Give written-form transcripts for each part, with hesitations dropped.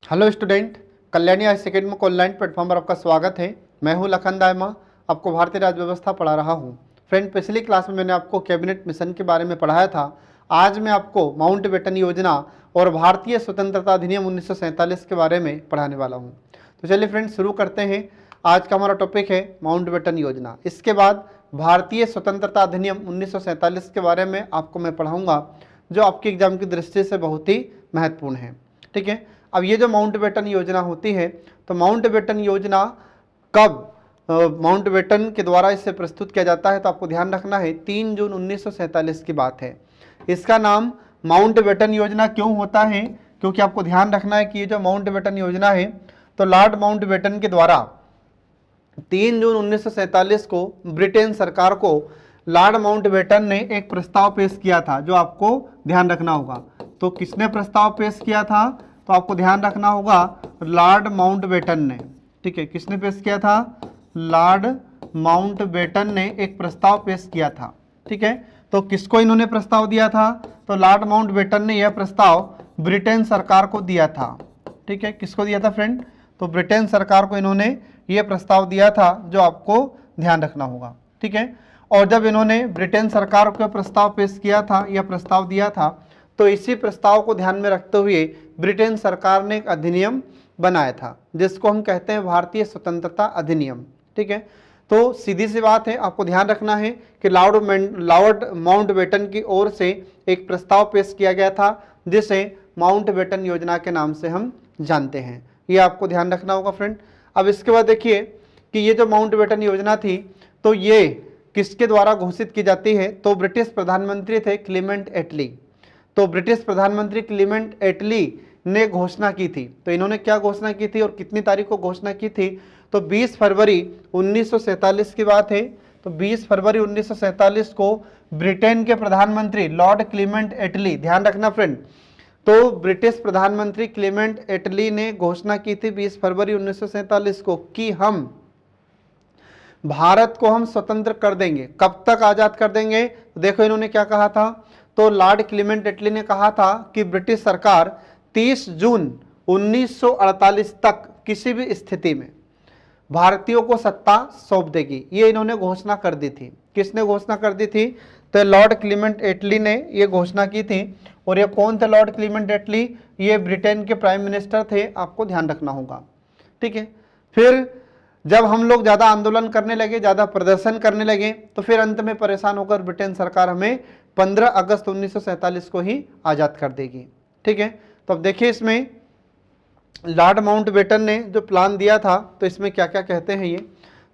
Hello student, Kalyani high second में online platform पर आपका स्वागत है। मैं हूं लखन दायमा, आपको भारतीय राज्य व्यवस्था पढ़ा रहा हूं। फ्रेंड, पिछली क्लास में मैंने आपको कैबिनेट मिशन के बारे में पढ़ाया था। आज मैं आपको माउंटबेटन योजना और भारतीय स्वतंत्रता अधिनियम 1947 के बारे में पढ़ाने वाला हूँ। तो चलिए फ्रेंड, शुरू करते हैं। आज का हमारा टॉपिक है माउंटबेटन योजना। इसके बाद भारतीय स्वतंत्रता अधिनियम 1947 के बारे में आपको मैं पढ़ाऊँगा, जो आपके एग्जाम की दृष्टि से बहुत ही महत्वपूर्ण है। ठीक है। अब ये जो माउंटबेटन योजना होती है, तो माउंटबेटन योजना कब माउंटबेटन के द्वारा इसे प्रस्तुत किया जाता है, तो आपको ध्यान रखना है 3 जून 1947 की बात है। इसका नाम माउंटबेटन योजना क्यों होता है? क्योंकि आपको ध्यान रखना है कि ये जो माउंटबेटन योजना है, तो लॉर्ड माउंटबेटन के द्वारा 3 जून 1947 को ब्रिटेन सरकार को लॉर्ड माउंटबेटन ने एक प्रस्ताव पेश किया था, जो आपको ध्यान रखना होगा। तो किसने प्रस्ताव पेश किया था? तो आपको ध्यान रखना होगा लॉर्ड माउंटबेटन ने। ठीक है, किसने पेश किया था? लॉर्ड माउंटबेटन ने एक प्रस्ताव पेश किया था। ठीक है, तो किसको इन्होंने प्रस्ताव दिया था? तो लॉर्ड माउंटबेटन ने यह प्रस्ताव ब्रिटेन सरकार को दिया था। ठीक है, किसको दिया था फ्रेंड? तो ब्रिटेन सरकार को इन्होंने यह प्रस्ताव दिया था, जो आपको ध्यान रखना होगा। ठीक है, और जब इन्होंने ब्रिटेन सरकार को प्रस्ताव पेश किया था, यह प्रस्ताव दिया था, तो इसी प्रस्ताव को ध्यान में रखते हुए ब्रिटेन सरकार ने एक अधिनियम बनाया था, जिसको हम कहते हैं भारतीय स्वतंत्रता अधिनियम। ठीक है, तो सीधी सी बात है, आपको ध्यान रखना है कि लॉर्ड माउंटबेटन की ओर से एक प्रस्ताव पेश किया गया था, जिसे माउंटबेटन योजना के नाम से हम जानते हैं। ये आपको ध्यान रखना होगा फ्रेंड। अब इसके बाद देखिए कि ये जो माउंटबेटन योजना थी, तो ये किसके द्वारा घोषित की जाती है? तो ब्रिटिश प्रधानमंत्री थे क्लीमेंट एटली। तो ब्रिटिश प्रधानमंत्री क्लीमेंट एटली ने घोषणा की थी। तो इन्होंने क्या घोषणा की थी और कितनी तारीख को घोषणा की थी? तो 20 फरवरी 1947 की बात है। तो 20 फरवरी 1947 को ब्रिटेन के प्रधानमंत्री लॉर्ड क्लीमेंट एटली, ध्यान रखना फ्रेंड, तो ब्रिटिश प्रधानमंत्री क्लीमेंट एटली ने घोषणा की थी 20 फरवरी 1947 को कि हम भारत को हम स्वतंत्र कर देंगे। कब तक आजाद कर देंगे? तो देखो इन्होंने क्या कहा था। तो लॉर्ड क्लीमेंट एटली ने कहा था कि ब्रिटिश सरकार 30 जून 1948 तक किसी भी स्थिति में भारतीयों को सत्ता सौंप देगी। ये इन्होंने घोषणा कर दी थी। किसने घोषणा कर दी थी? तो लॉर्ड क्लीमेंट एटली ने ये घोषणा की थी। और ये कौन थे लॉर्ड क्लीमेंट एटली? ये ब्रिटेन के प्राइम मिनिस्टर थे, आपको ध्यान रखना होगा। ठीक है, फिर जब हम लोग ज़्यादा आंदोलन करने लगे, ज़्यादा प्रदर्शन करने लगे, तो फिर अंत में परेशान होकर ब्रिटेन सरकार हमें 15 अगस्त 1947 को ही आज़ाद कर देगी। ठीक है, तो अब देखिए इसमें लॉर्ड माउंटबेटन ने जो प्लान दिया था, तो इसमें क्या क्या कहते हैं ये।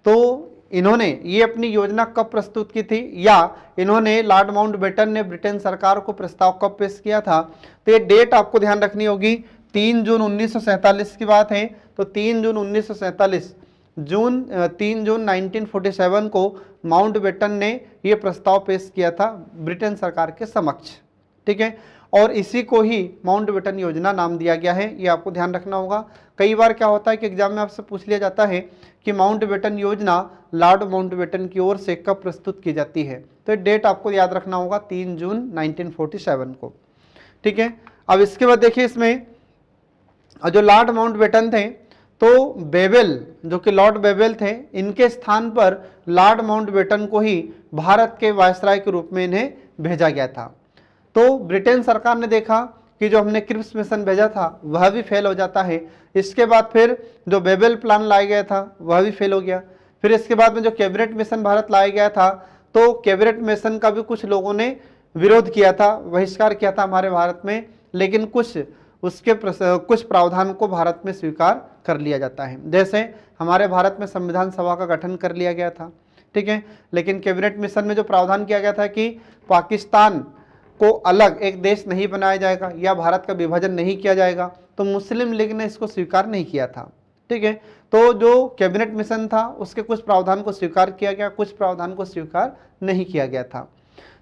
तो इन्होंने ये अपनी योजना कब प्रस्तुत की थी, या इन्होंने लॉर्ड माउंटबेटन ने ब्रिटेन सरकार को प्रस्ताव कब पेश किया था? तो ये डेट आपको ध्यान रखनी होगी। 3 जून 1947 की बात है। तो 3 जून 1947 3 जून 1947 को माउंटबेटन ने यह प्रस्ताव पेश किया था ब्रिटेन सरकार के समक्ष। ठीक है, और इसी को ही माउंटबेटन योजना नाम दिया गया है। ये आपको ध्यान रखना होगा। कई बार क्या होता है कि एग्जाम में आपसे पूछ लिया जाता है कि माउंटबेटन योजना लॉर्ड माउंटबेटन की ओर से कब प्रस्तुत की जाती है। तो डेट आपको याद रखना होगा 3 जून 1947 को। ठीक है, अब इसके बाद देखिए इसमें जो लॉर्ड माउंटबेटन थे, तो बेबेल, जो कि लॉर्ड बेबेल थे, इनके स्थान पर लॉर्ड माउंटबेटन को ही भारत के वायसराय के रूप में इन्हें भेजा गया था। तो ब्रिटेन सरकार ने देखा कि जो हमने क्रिप्स मिशन भेजा था वह भी फेल हो जाता है। इसके बाद फिर जो बेबेल प्लान लाया गया था वह भी फेल हो गया। फिर इसके बाद में जो कैबिनेट मिशन भारत लाया गया था, तो कैबिनेट मिशन का भी कुछ लोगों ने विरोध किया था, बहिष्कार किया था हमारे भारत में, लेकिन कुछ प्रावधान को भारत में स्वीकार कर लिया जाता है। जैसे हमारे भारत में संविधान सभा का गठन कर लिया गया था। ठीक है, लेकिन कैबिनेट मिशन में जो प्रावधान किया गया था कि पाकिस्तान को अलग एक देश नहीं बनाया जाएगा या भारत का विभाजन नहीं किया जाएगा, तो मुस्लिम लीग ने इसको स्वीकार नहीं किया था। ठीक है, तो जो कैबिनेट मिशन था उसके कुछ प्रावधान को स्वीकार किया गया, कुछ प्रावधान को स्वीकार नहीं किया गया था।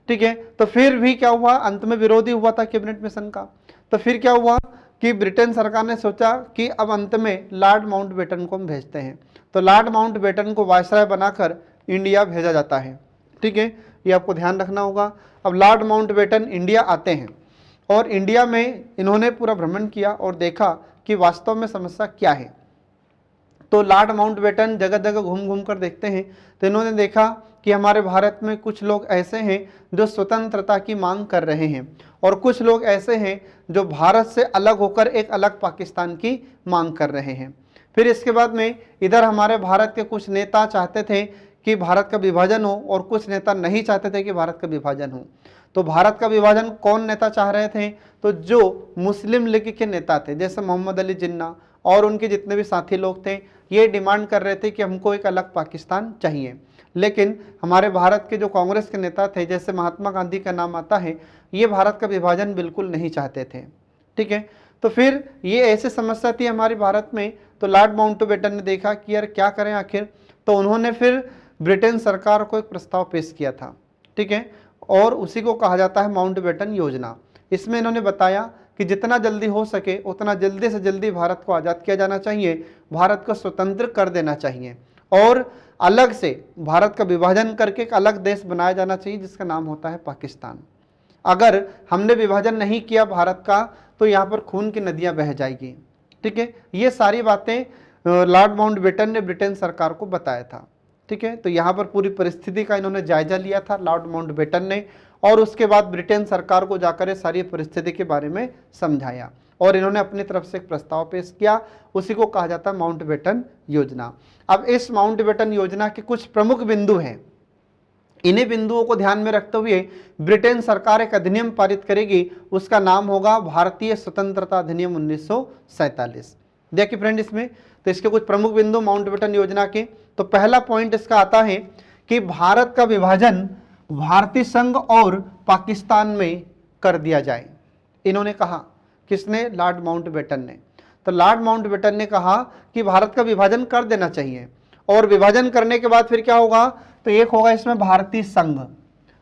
ठीक है, तो फिर भी क्या हुआ, अंत में विरोध ही हुआ था कैबिनेट मिशन का। तो फिर क्या हुआ कि ब्रिटेन सरकार ने सोचा कि अब अंत में लॉर्ड माउंटबेटन को हम भेजते हैं। तो लॉर्ड माउंटबेटन को वायसराय बनाकर इंडिया भेजा जाता है। ठीक है, ये आपको ध्यान रखना होगा। अब लॉर्ड माउंटबेटन इंडिया आते हैं और इंडिया में इन्होंने पूरा भ्रमण किया और देखा कि वास्तव में समस्या क्या है। तो लॉर्ड माउंटबेटन जगह जगह घूम घूम कर देखते हैं, तो इन्होंने देखा कि हमारे भारत में कुछ लोग ऐसे हैं जो स्वतंत्रता की मांग कर रहे हैं और कुछ लोग ऐसे हैं जो भारत से अलग होकर एक अलग पाकिस्तान की मांग कर रहे हैं। फिर इसके बाद में इधर हमारे भारत के कुछ नेता चाहते थे कि भारत का विभाजन हो और कुछ नेता नहीं चाहते थे कि भारत का विभाजन हो। तो भारत का विभाजन कौन नेता चाह रहे थे? तो जो मुस्लिम लीग के नेता थे, जैसे मोहम्मद अली जिन्ना और उनके जितने भी साथी लोग थे, ये डिमांड कर रहे थे कि हमको एक अलग पाकिस्तान चाहिए। लेकिन हमारे भारत के जो कांग्रेस के नेता थे, जैसे महात्मा गांधी का नाम आता है, ये भारत का विभाजन बिल्कुल नहीं चाहते थे। ठीक है, तो फिर ये ऐसी समस्या थी हमारे भारत में। तो लॉर्ड माउंटबेटन ने देखा कि यार क्या करें आखिर, तो उन्होंने फिर ब्रिटेन सरकार को एक प्रस्ताव पेश किया था। ठीक है, और उसी को कहा जाता है माउंटबेटन योजना। इसमें इन्होंने बताया कि जितना जल्दी हो सके उतना जल्दी से जल्दी भारत को आज़ाद किया जाना चाहिए, भारत को स्वतंत्र कर देना चाहिए और अलग से भारत का विभाजन करके एक अलग देश बनाया जाना चाहिए जिसका नाम होता है पाकिस्तान। अगर हमने विभाजन नहीं किया भारत का तो यहाँ पर खून की नदियाँ बह जाएगी। ठीक है, ये सारी बातें लॉर्ड माउंटबेटन ने ब्रिटेन सरकार को बताया था। ठीक है, तो यहाँ पर पूरी परिस्थिति का इन्होंने जायजा लिया था लॉर्ड माउंटबेटन ने, और उसके बाद ब्रिटेन सरकार को जाकर ये सारी परिस्थिति के बारे में समझाया और इन्होंने अपनी तरफ से एक प्रस्ताव पेश किया, उसी को कहा जाता है माउंटबेटन योजना। अब इस माउंटबेटन योजना के कुछ प्रमुख बिंदु हैं, इन्हीं बिंदुओं को ध्यान में रखते हुए ब्रिटेन सरकार एक अधिनियम पारित करेगी, उसका नाम होगा भारतीय स्वतंत्रता अधिनियम 1947। देखिए फ्रेंड, इसमें तो इसके कुछ प्रमुख बिंदु माउंटबेटन योजना के, तो पहला पॉइंट इसका आता है कि भारत का विभाजन भारतीय संघ और पाकिस्तान में कर दिया जाए। इन्होंने कहा, किसने? लॉर्ड माउंटबेटन ने। तो लॉर्ड माउंटबेटन ने कहा कि भारत का विभाजन कर देना चाहिए और विभाजन करने के बाद फिर क्या होगा? तो एक होगा इसमें भारतीय संघ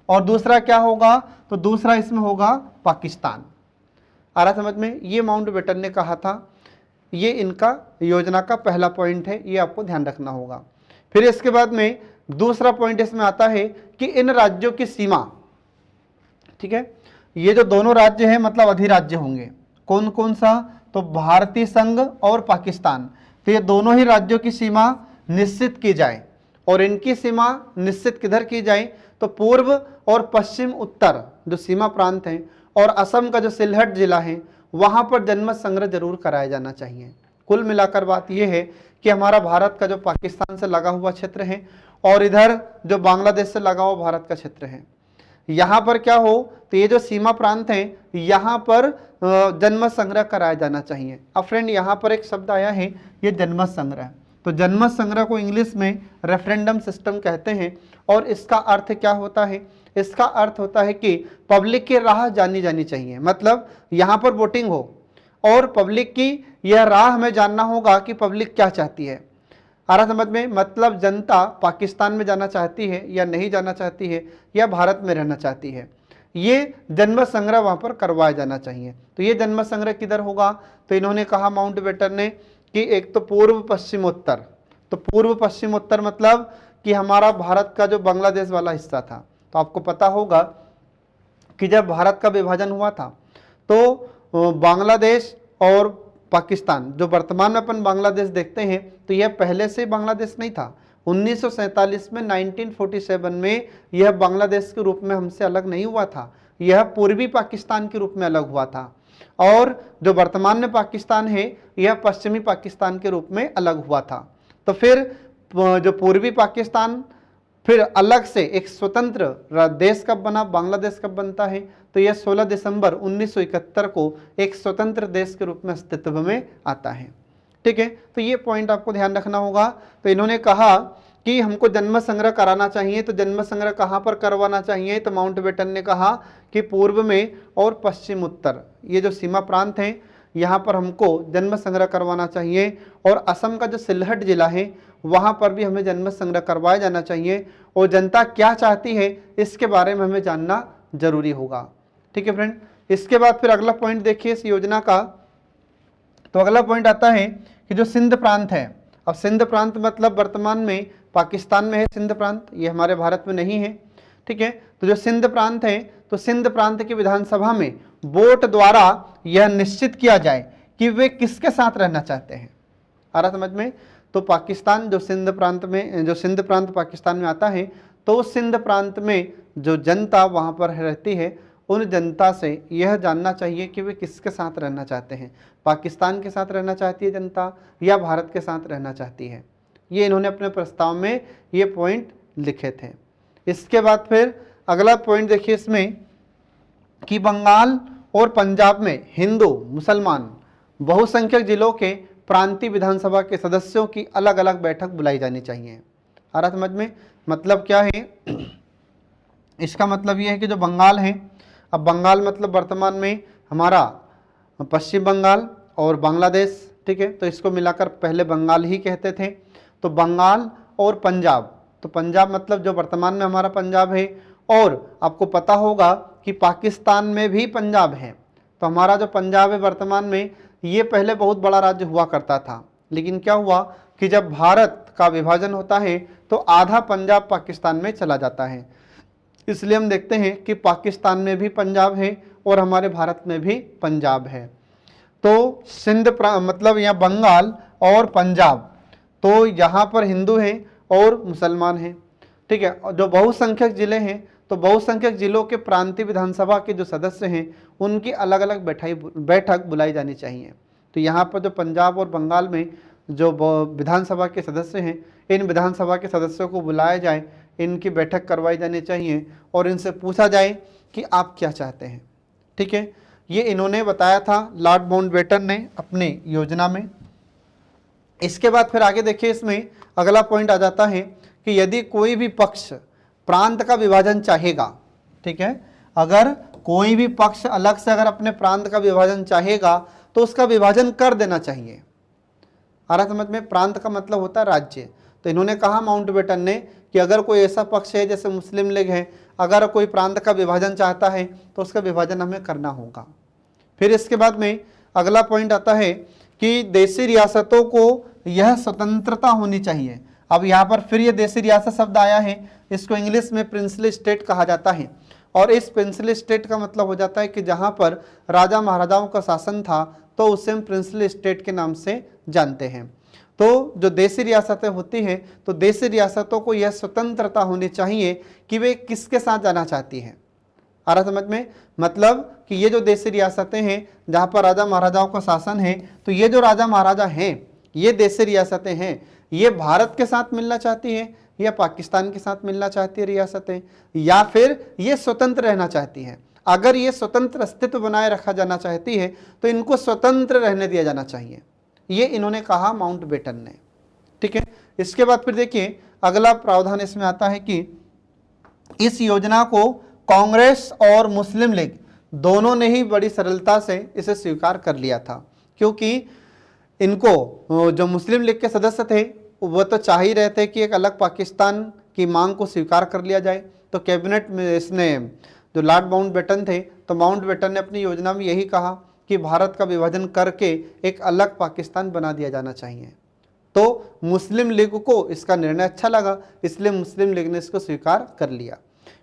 और दूसरा क्या होगा? तो दूसरा इसमें होगा पाकिस्तान। आ रहा समझ में? ये माउंटबेटन ने कहा था, ये इनका योजना का पहला पॉइंट है, ये आपको ध्यान रखना होगा। फिर इसके बाद में दूसरा पॉइंट इसमें आता है कि इन राज्यों की सीमा, ठीक है, ये जो दोनों राज्य हैं मतलब अधिराज्य होंगे, कौन कौन सा? तो भारतीय संघ और पाकिस्तान, तो ये दोनों ही राज्यों की सीमा निश्चित की जाए और इनकी सीमा निश्चित किधर की जाए? तो पूर्व और पश्चिम उत्तर जो सीमा प्रांत हैं और असम का जो सिलहट जिला है वहां पर जनमत संग्रह जरूर कराया जाना चाहिए। कुल मिलाकर बात यह है कि हमारा भारत का जो पाकिस्तान से लगा हुआ क्षेत्र है और इधर जो बांग्लादेश से लगा हुआ भारत का क्षेत्र है, यहाँ पर क्या हो? तो ये जो सीमा प्रांत हैं यहाँ पर जनमत संग्रह कराया जाना चाहिए। अब फ्रेंड, यहाँ पर एक शब्द आया है, ये जनमत संग्रह। तो जनमत संग्रह को इंग्लिश में रेफरेंडम सिस्टम कहते हैं और इसका अर्थ क्या होता है? इसका अर्थ होता है कि पब्लिक की राह जानी जानी चाहिए, मतलब यहाँ पर वोटिंग हो और पब्लिक की यह राह हमें जानना होगा कि पब्लिक क्या चाहती है। आ रहा समझ में? मतलब जनता पाकिस्तान में जाना चाहती है या नहीं जाना चाहती है या भारत में रहना चाहती है, ये जनमत संग्रह वहाँ पर करवाया जाना चाहिए। तो ये जनमत संग्रह किधर होगा? तो इन्होंने कहा माउंटबेटन ने कि एक तो पूर्व पश्चिम उत्तर, तो पूर्व पश्चिम उत्तर मतलब कि हमारा भारत का जो बांग्लादेश वाला हिस्सा था, तो आपको पता होगा कि जब भारत का विभाजन हुआ था तो बांग्लादेश और पाकिस्तान, जो वर्तमान में अपन बांग्लादेश देखते हैं, तो यह पहले से बांग्लादेश नहीं था। 1947 में 1947 में यह बांग्लादेश के रूप में हमसे अलग नहीं हुआ था, यह पूर्वी पाकिस्तान के रूप में अलग हुआ था और जो वर्तमान में पाकिस्तान है यह पश्चिमी पाकिस्तान के रूप में अलग हुआ था। तो फिर जो पूर्वी पाकिस्तान फिर अलग से एक स्वतंत्र देश कब बना, बांग्लादेश कब बनता है? तो यह 16 दिसंबर 1971 को एक स्वतंत्र देश के रूप में अस्तित्व में आता है। ठीक है, तो ये पॉइंट आपको ध्यान रखना होगा। तो इन्होंने कहा कि हमको जनमत संग्रह कराना चाहिए, तो जनमत संग्रह कहाँ पर करवाना चाहिए? तो माउंटबेटन ने कहा कि पूर्व में और पश्चिम उत्तर, ये जो सीमा प्रांत हैं यहाँ पर हमको जनमत संग्रह करवाना चाहिए और असम का जो सिलहट जिला है वहाँ पर भी हमें जनमत संग्रह करवाया जाना चाहिए और जनता क्या चाहती है इसके बारे में हमें जानना जरूरी होगा। ठीक है फ्रेंड, इसके बाद फिर अगला पॉइंट देखिए इस योजना का। तो अगला पॉइंट आता है कि जो सिंध प्रांत है, अब सिंध प्रांत मतलब वर्तमान में पाकिस्तान में है सिंध प्रांत, ये हमारे भारत में नहीं है। ठीक है, तो जो सिंध प्रांत है, तो सिंध प्रांत की विधानसभा में वोट द्वारा यह निश्चित किया जाए कि वे किसके साथ रहना चाहते हैं। आ रहा समझ में। तो पाकिस्तान जो सिंध प्रांत पाकिस्तान में आता है, तो उस सिंध प्रांत में जो जनता वहाँ पर रहती है, उन जनता से यह जानना चाहिए कि वे किसके साथ रहना चाहते हैं। पाकिस्तान के साथ रहना चाहती है जनता या भारत के साथ रहना चाहती है। ये इन्होंने अपने प्रस्ताव में ये पॉइंट लिखे थे। इसके बाद फिर अगला पॉइंट देखिए इसमें कि बंगाल और पंजाब में हिंदू मुसलमान बहुसंख्यक जिलों के प्रांतीय विधानसभा के सदस्यों की अलग अलग बैठक बुलाई जानी चाहिए। आ रहा समझ में। मतलब क्या है, इसका मतलब ये है कि जो बंगाल है, अब बंगाल मतलब वर्तमान में हमारा पश्चिम बंगाल और बांग्लादेश, ठीक है, तो इसको मिलाकर पहले बंगाल ही कहते थे। तो बंगाल और पंजाब, तो पंजाब मतलब जो वर्तमान में हमारा पंजाब है, और आपको पता होगा कि पाकिस्तान में भी पंजाब है। तो हमारा जो पंजाब है वर्तमान में, ये पहले बहुत बड़ा राज्य हुआ करता था, लेकिन क्या हुआ कि जब भारत का विभाजन होता है तो आधा पंजाब पाकिस्तान में चला जाता है। इसलिए हम देखते हैं कि पाकिस्तान में भी पंजाब है और हमारे भारत में भी पंजाब है। तो सिंध मतलब यहाँ बंगाल और पंजाब, तो यहाँ पर हिंदू हैं और मुसलमान हैं, ठीक है। और जो बहुसंख्यक जिले हैं, तो बहुसंख्यक जिलों के प्रांतीय विधानसभा के जो सदस्य हैं, उनकी अलग अलग बैठक बुलाई जानी चाहिए। तो यहाँ पर जो पंजाब और बंगाल में जो विधानसभा के सदस्य हैं, इन विधानसभा के सदस्यों को बुलाया जाए, इनकी बैठक करवाई जानी चाहिए और इनसे पूछा जाए कि आप क्या चाहते हैं, ठीक है। ये इन्होंने बताया था लॉर्ड माउंटबेटन ने अपनी योजना में। इसके बाद फिर आगे देखिए, इसमें अगला पॉइंट आ जाता है कि यदि कोई भी पक्ष प्रांत का विभाजन चाहेगा, ठीक है, अगर कोई भी पक्ष अलग से अगर अपने प्रांत का विभाजन चाहेगा तो उसका विभाजन कर देना चाहिए। आ रहा समझ में। प्रांत का मतलब होता है राज्य। तो इन्होंने कहा माउंटबेटन ने कि अगर कोई ऐसा पक्ष है जैसे मुस्लिम लीग है, अगर कोई प्रांत का विभाजन चाहता है तो उसका विभाजन हमें करना होगा। फिर इसके बाद में अगला पॉइंट आता है कि देशी रियासतों को यह स्वतंत्रता होनी चाहिए। अब यहाँ पर फिर ये देशी रियासत शब्द आया है, इसको इंग्लिश में प्रिंसली स्टेट कहा जाता है। और इस प्रिंसली स्टेट का मतलब हो जाता है कि जहाँ पर राजा महाराजाओं का शासन था, तो उसे हम प्रिंसली स्टेट के नाम से जानते हैं। तो जो देशी रियासतें होती हैं, तो देशी रियासतों को यह स्वतंत्रता होनी चाहिए कि वे किसके साथ जाना चाहती हैं। आ रहा समझ में। मतलब कि ये जो देशी रियासतें हैं जहाँ पर राजा महाराजाओं का शासन है, तो ये जो राजा महाराजा हैं, ये देशी रियासतें हैं, ये भारत के साथ मिलना चाहती हैं या पाकिस्तान के साथ मिलना चाहती है रियासतें, या फिर ये स्वतंत्र रहना चाहती हैं। अगर ये स्वतंत्र अस्तित्व बनाए रखा जाना चाहती है तो इनको स्वतंत्र रहने दिया जाना चाहिए। ये इन्होंने कहा माउंटबेटन ने, ठीक है। इसके बाद फिर देखिए अगला प्रावधान इसमें आता है कि इस योजना को कांग्रेस और मुस्लिम लीग दोनों ने ही बड़ी सरलता से इसे स्वीकार कर लिया था, क्योंकि इनको जो मुस्लिम लीग के सदस्य थे वो तो चाह ही रहे थे कि एक अलग पाकिस्तान की मांग को स्वीकार कर लिया जाए। तो कैबिनेट में इसने जो लॉर्ड माउंटबेटन थे, तो माउंटबेटन ने अपनी योजना में यही कहा कि भारत का विभाजन करके एक अलग पाकिस्तान बना दिया जाना चाहिए। तो मुस्लिम लीग को इसका निर्णय अच्छा लगा, इसलिए मुस्लिम लीग ने इसको स्वीकार कर लिया।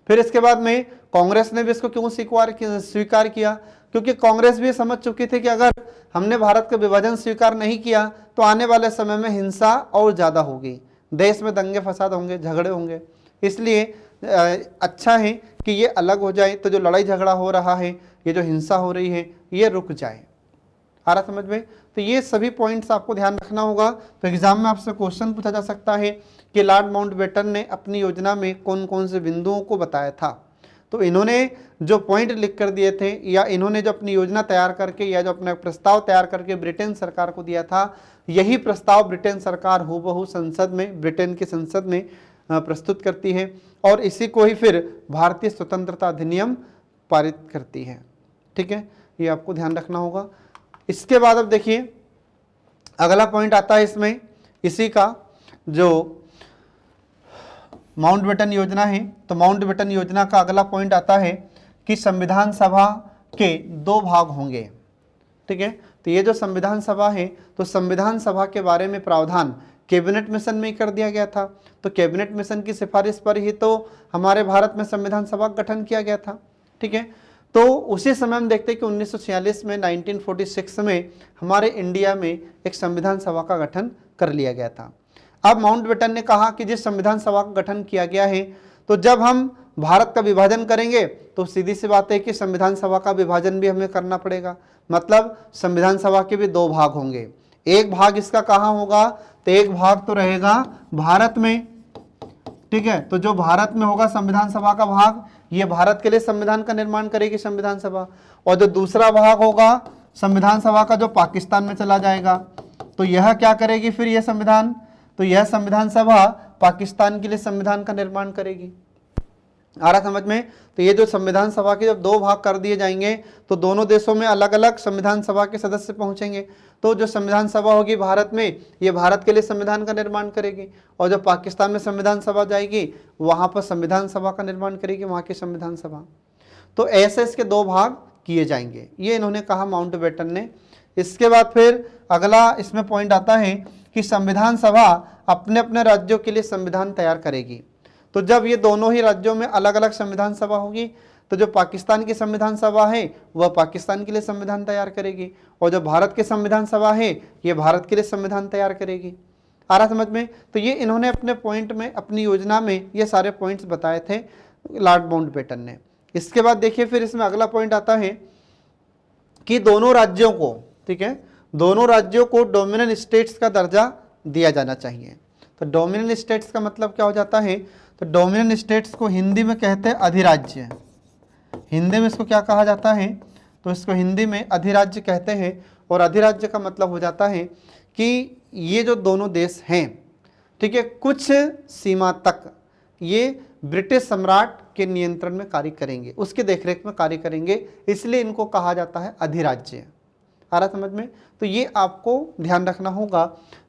फिर इसके बाद में कांग्रेस ने भी इसको क्यों स्वीकार किया, क्योंकि कांग्रेस भी समझ चुकी थी कि अगर हमने भारत का विभाजन स्वीकार नहीं किया तो आने वाले समय में हिंसा और ज़्यादा होगी, देश में दंगे फसाद होंगे, झगड़े होंगे। इसलिए अच्छा है कि ये अलग हो जाए, तो जो लड़ाई झगड़ा हो रहा है, ये जो हिंसा हो रही है, ये रुक जाए। आ रहा समझ में। तो ये सभी पॉइंट्स आपको ध्यान रखना होगा। तो एग्जाम में आपसे क्वेश्चन पूछा जा सकता है कि लॉर्ड माउंटबेटन ने अपनी योजना में कौन कौन से बिंदुओं को बताया था। तो इन्होंने जो पॉइंट लिख कर दिए थे, या इन्होंने जो अपनी योजना तैयार करके या जो अपना प्रस्ताव तैयार करके ब्रिटेन सरकार को दिया था, यही प्रस्ताव ब्रिटेन सरकार हूबहू संसद में, ब्रिटेन की संसद में प्रस्तुत करती है और इसी को ही फिर भारतीय स्वतंत्रता अधिनियम पारित करती है। ठीक है, ये आपको ध्यान रखना होगा। इसके बाद अब देखिए अगला पॉइंट आता है इसमें, इसी का जो माउंटबेटन योजना है, तो माउंटबेटन योजना का अगला पॉइंट आता है कि संविधान सभा के 2 भाग होंगे। ठीक है, तो ये जो संविधान सभा है, तो संविधान सभा के बारे में प्रावधान कैबिनेट मिशन में कर दिया गया था। तो कैबिनेट मिशन की सिफारिश पर ही तो हमारे भारत में संविधान सभा का गठन किया गया था। ठीक है, तो उसी समय हम देखते हैं कि 1946 में 1946 में हमारे इंडिया में एक संविधान सभा का गठन कर लिया गया था। अब माउंटबेटन ने कहा कि जिस संविधान सभा का गठन किया गया है, तो जब हम भारत का विभाजन करेंगे तो सीधी सी बात है कि संविधान सभा का विभाजन भी हमें करना पड़ेगा। मतलब संविधान सभा के भी दो भाग होंगे। एक भाग इसका कहाँ होगा, तो एक भाग तो रहेगा भारत में, ठीक है। तो जो भारत में होगा संविधान सभा का भाग, ये भारत के लिए संविधान का निर्माण करेगी संविधान सभा। और जो दूसरा भाग होगा संविधान सभा का, जो पाकिस्तान में चला जाएगा, तो यह क्या करेगी फिर यह संविधान, तो यह संविधान सभा पाकिस्तान के लिए संविधान का निर्माण करेगी। आ रहा समझ में। तो ये जो संविधान सभा के जब दो भाग कर दिए जाएंगे तो दोनों देशों में अलग अलग संविधान सभा के सदस्य पहुंचेंगे। तो जो संविधान सभा होगी भारत में, ये भारत के लिए संविधान का निर्माण करेगी, और जब पाकिस्तान में संविधान सभा जाएगी वहां पर संविधान सभा का निर्माण करेगी वहां की संविधान सभा। तो ऐसे इसके दो भाग किए जाएंगे, ये इन्होंने कहा माउंटबेटन ने। इसके बाद फिर अगला इसमें पॉइंट आता है कि संविधान सभा अपने अपने राज्यों के लिए संविधान तैयार करेगी। तो जब ये दोनों ही राज्यों में अलग अलग संविधान सभा होगी, तो जो पाकिस्तान की संविधान सभा है वह पाकिस्तान के लिए संविधान तैयार करेगी, और जो भारत की संविधान सभा है ये भारत के लिए संविधान तैयार करेगी। आ रहा समझ में। तो ये इन्होंने अपने पॉइंट में, अपनी योजना में ये सारे पॉइंट्स बताए थे लॉर्ड माउंटबेटन ने। इसके बाद देखिए फिर इसमें अगला पॉइंट आता है कि दोनों राज्यों को, ठीक है, दोनों राज्यों को डोमिनियन स्टेट्स का दर्जा दिया जाना चाहिए। तो डोमिनियन स्टेट्स का मतलब क्या हो जाता है, तो डोमिनियन स्टेट्स को हिंदी में कहते हैं अधिराज्य। हिंदी में इसको क्या कहा जाता है, तो इसको हिंदी में अधिराज्य कहते हैं। और अधिराज्य का मतलब हो जाता है कि ये जो दोनों देश हैं, ठीक है, कुछ सीमा तक ये ब्रिटिश सम्राट के नियंत्रण में कार्य करेंगे, उसके देखरेख में कार्य करेंगे, इसलिए इनको कहा जाता है अधिराज्य। आ रहा समझ में। तो ये आपको ध्यान रखना होगा।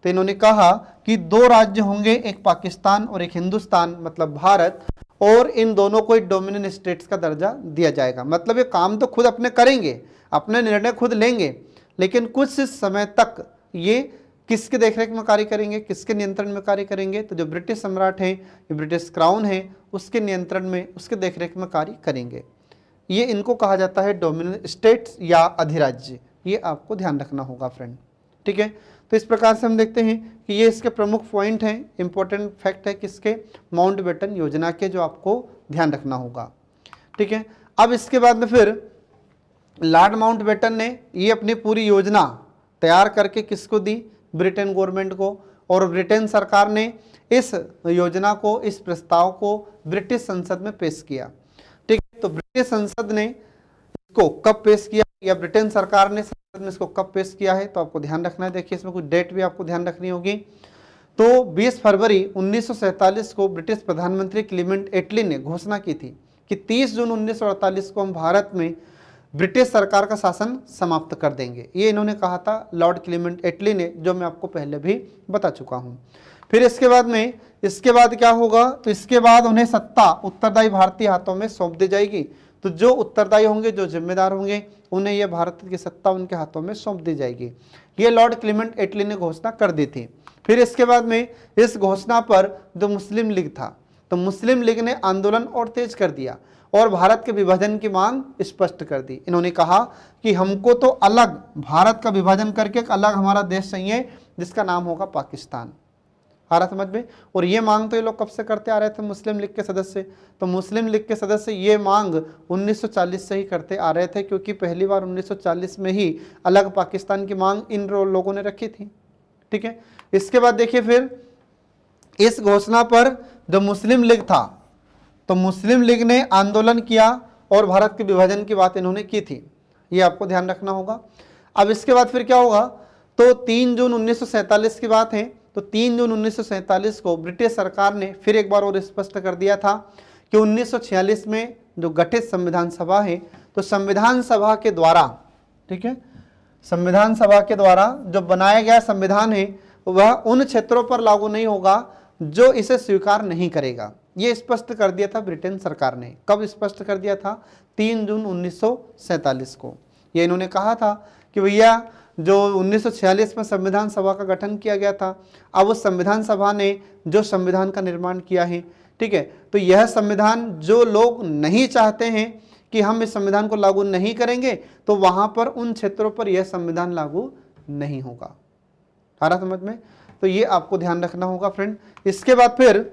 तो इन्होंने कहा कि दो राज्य होंगे, एक पाकिस्तान और एक हिंदुस्तान मतलब भारत, और इन दोनों को डोमिनियन स्टेट्स का दर्जा दिया जाएगा। मतलब ये काम तो खुद अपने करेंगे, अपने निर्णय खुद लेंगे, लेकिन कुछ समय तक ये किसके देखरेख में कार्य करेंगे, किसके नियंत्रण में कार्य करेंगे, तो जो ब्रिटिश सम्राट है, ये ब्रिटिश क्राउन है, उसके नियंत्रण में, उसके देखरेख में कार्य करेंगे। ये इनको कहा जाता है डोमिनियन स्टेट्स या अधिराज्य। ये आपको ध्यान रखना होगा फ्रेंड, ठीक है। तो इस प्रकार से हम देखते हैं कि ये इसके प्रमुख पॉइंट हैं, इंपॉर्टेंट फैक्ट है किसके, माउंटबेटन योजना के, जो आपको ध्यान रखना होगा, ठीक है। अब इसके बाद में फिर लॉर्ड माउंटबेटन ने ये अपनी पूरी योजना तैयार करके किसको दी, ब्रिटेन गवर्नमेंट को, और ब्रिटेन सरकार ने इस योजना को, इस प्रस्ताव को ब्रिटिश संसद में पेश किया, ठीक है। तो ब्रिटिश संसद ने इसको कब पेश किया, या ब्रिटेन सरकार ने संसद में इसको कब पेश किया है, तो आपको ध्यान रखना है। देखिए इसमें कुछ डेट भी आपको ध्यान रखनी होगी। तो 20 फरवरी 1947 को ब्रिटिश प्रधानमंत्री क्लीमेंट एटली ने घोषणा की थी कि 30 जून 1948 को हम भारत में ब्रिटिश सरकार का शासन समाप्त कर देंगे। ये इन्होंने कहा था लॉर्ड क्लीमेंट एटली ने, जो मैं आपको पहले भी बता चुका हूँ। फिर इसके बाद क्या होगा, तो इसके बाद उन्हें सत्ता उत्तरदायी भारतीय हाथों में सौंप दी जाएगी। तो जो उत्तरदायी होंगे, जो जिम्मेदार होंगे, उन्हें यह भारत की सत्ता उनके हाथों में सौंप दी जाएगी। ये लॉर्ड क्लीमेंट एटली ने घोषणा कर दी थी। फिर इसके बाद में इस घोषणा पर जो मुस्लिम लीग था, तो मुस्लिम लीग ने आंदोलन और तेज कर दिया और भारत के विभाजन की मांग स्पष्ट कर दी। इन्होंने कहा कि हमको तो अलग भारत का विभाजन करके एक अलग हमारा देश चाहिए, जिसका नाम होगा पाकिस्तान। आ रहा समझ में। और ये मांग तो ये लोग कब से करते आ रहे थे, मुस्लिम लीग के सदस्य। तो मुस्लिम लीग के सदस्य ये मांग 1940 से ही करते आ रहे थे, क्योंकि पहली बार 1940 में ही अलग पाकिस्तान की मांग इन लोगों ने रखी थी, ठीक है। इसके बाद देखिए फिर इस घोषणा पर जो मुस्लिम लीग था, तो मुस्लिम लीग ने आंदोलन किया और भारत के विभाजन की बात इन्होंने की थी, ये आपको ध्यान रखना होगा। अब इसके बाद फिर क्या होगा, तो 3 जून 1947 की बात है। तो 3 जून 1947 को ब्रिटिश सरकार ने फिर एक बार और स्पष्ट कर दिया था कि 1946 में जो गठित संविधान सभा है, तो संविधान सभा के द्वारा, ठीक है, संविधान सभा के द्वारा जो बनाया गया संविधान है वह उन क्षेत्रों पर लागू नहीं होगा जो इसे स्वीकार नहीं करेगा। ये स्पष्ट कर दिया था ब्रिटेन सरकार ने। कब स्पष्ट कर दिया था, 3 जून 1947 को। ये इन्होंने कहा था कि भैया जो 1946 में संविधान सभा का गठन किया गया था, अब उस संविधान सभा ने जो संविधान का निर्माण किया है, ठीक है, तो यह संविधान जो लोग नहीं चाहते हैं कि हम इस संविधान को लागू नहीं करेंगे तो वहां पर उन क्षेत्रों पर यह संविधान लागू नहीं होगा। आ रहा समझ में? तो ये आपको ध्यान रखना होगा फ्रेंड। इसके बाद फिर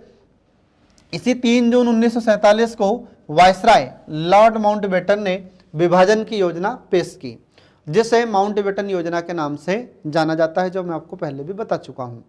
इसी 3 जून 1947 को वायसराय लॉर्ड माउंटबेटन ने विभाजन की योजना पेश की, जिसे माउंटबेटन योजना के नाम से जाना जाता है, जो मैं आपको पहले भी बता चुका हूं।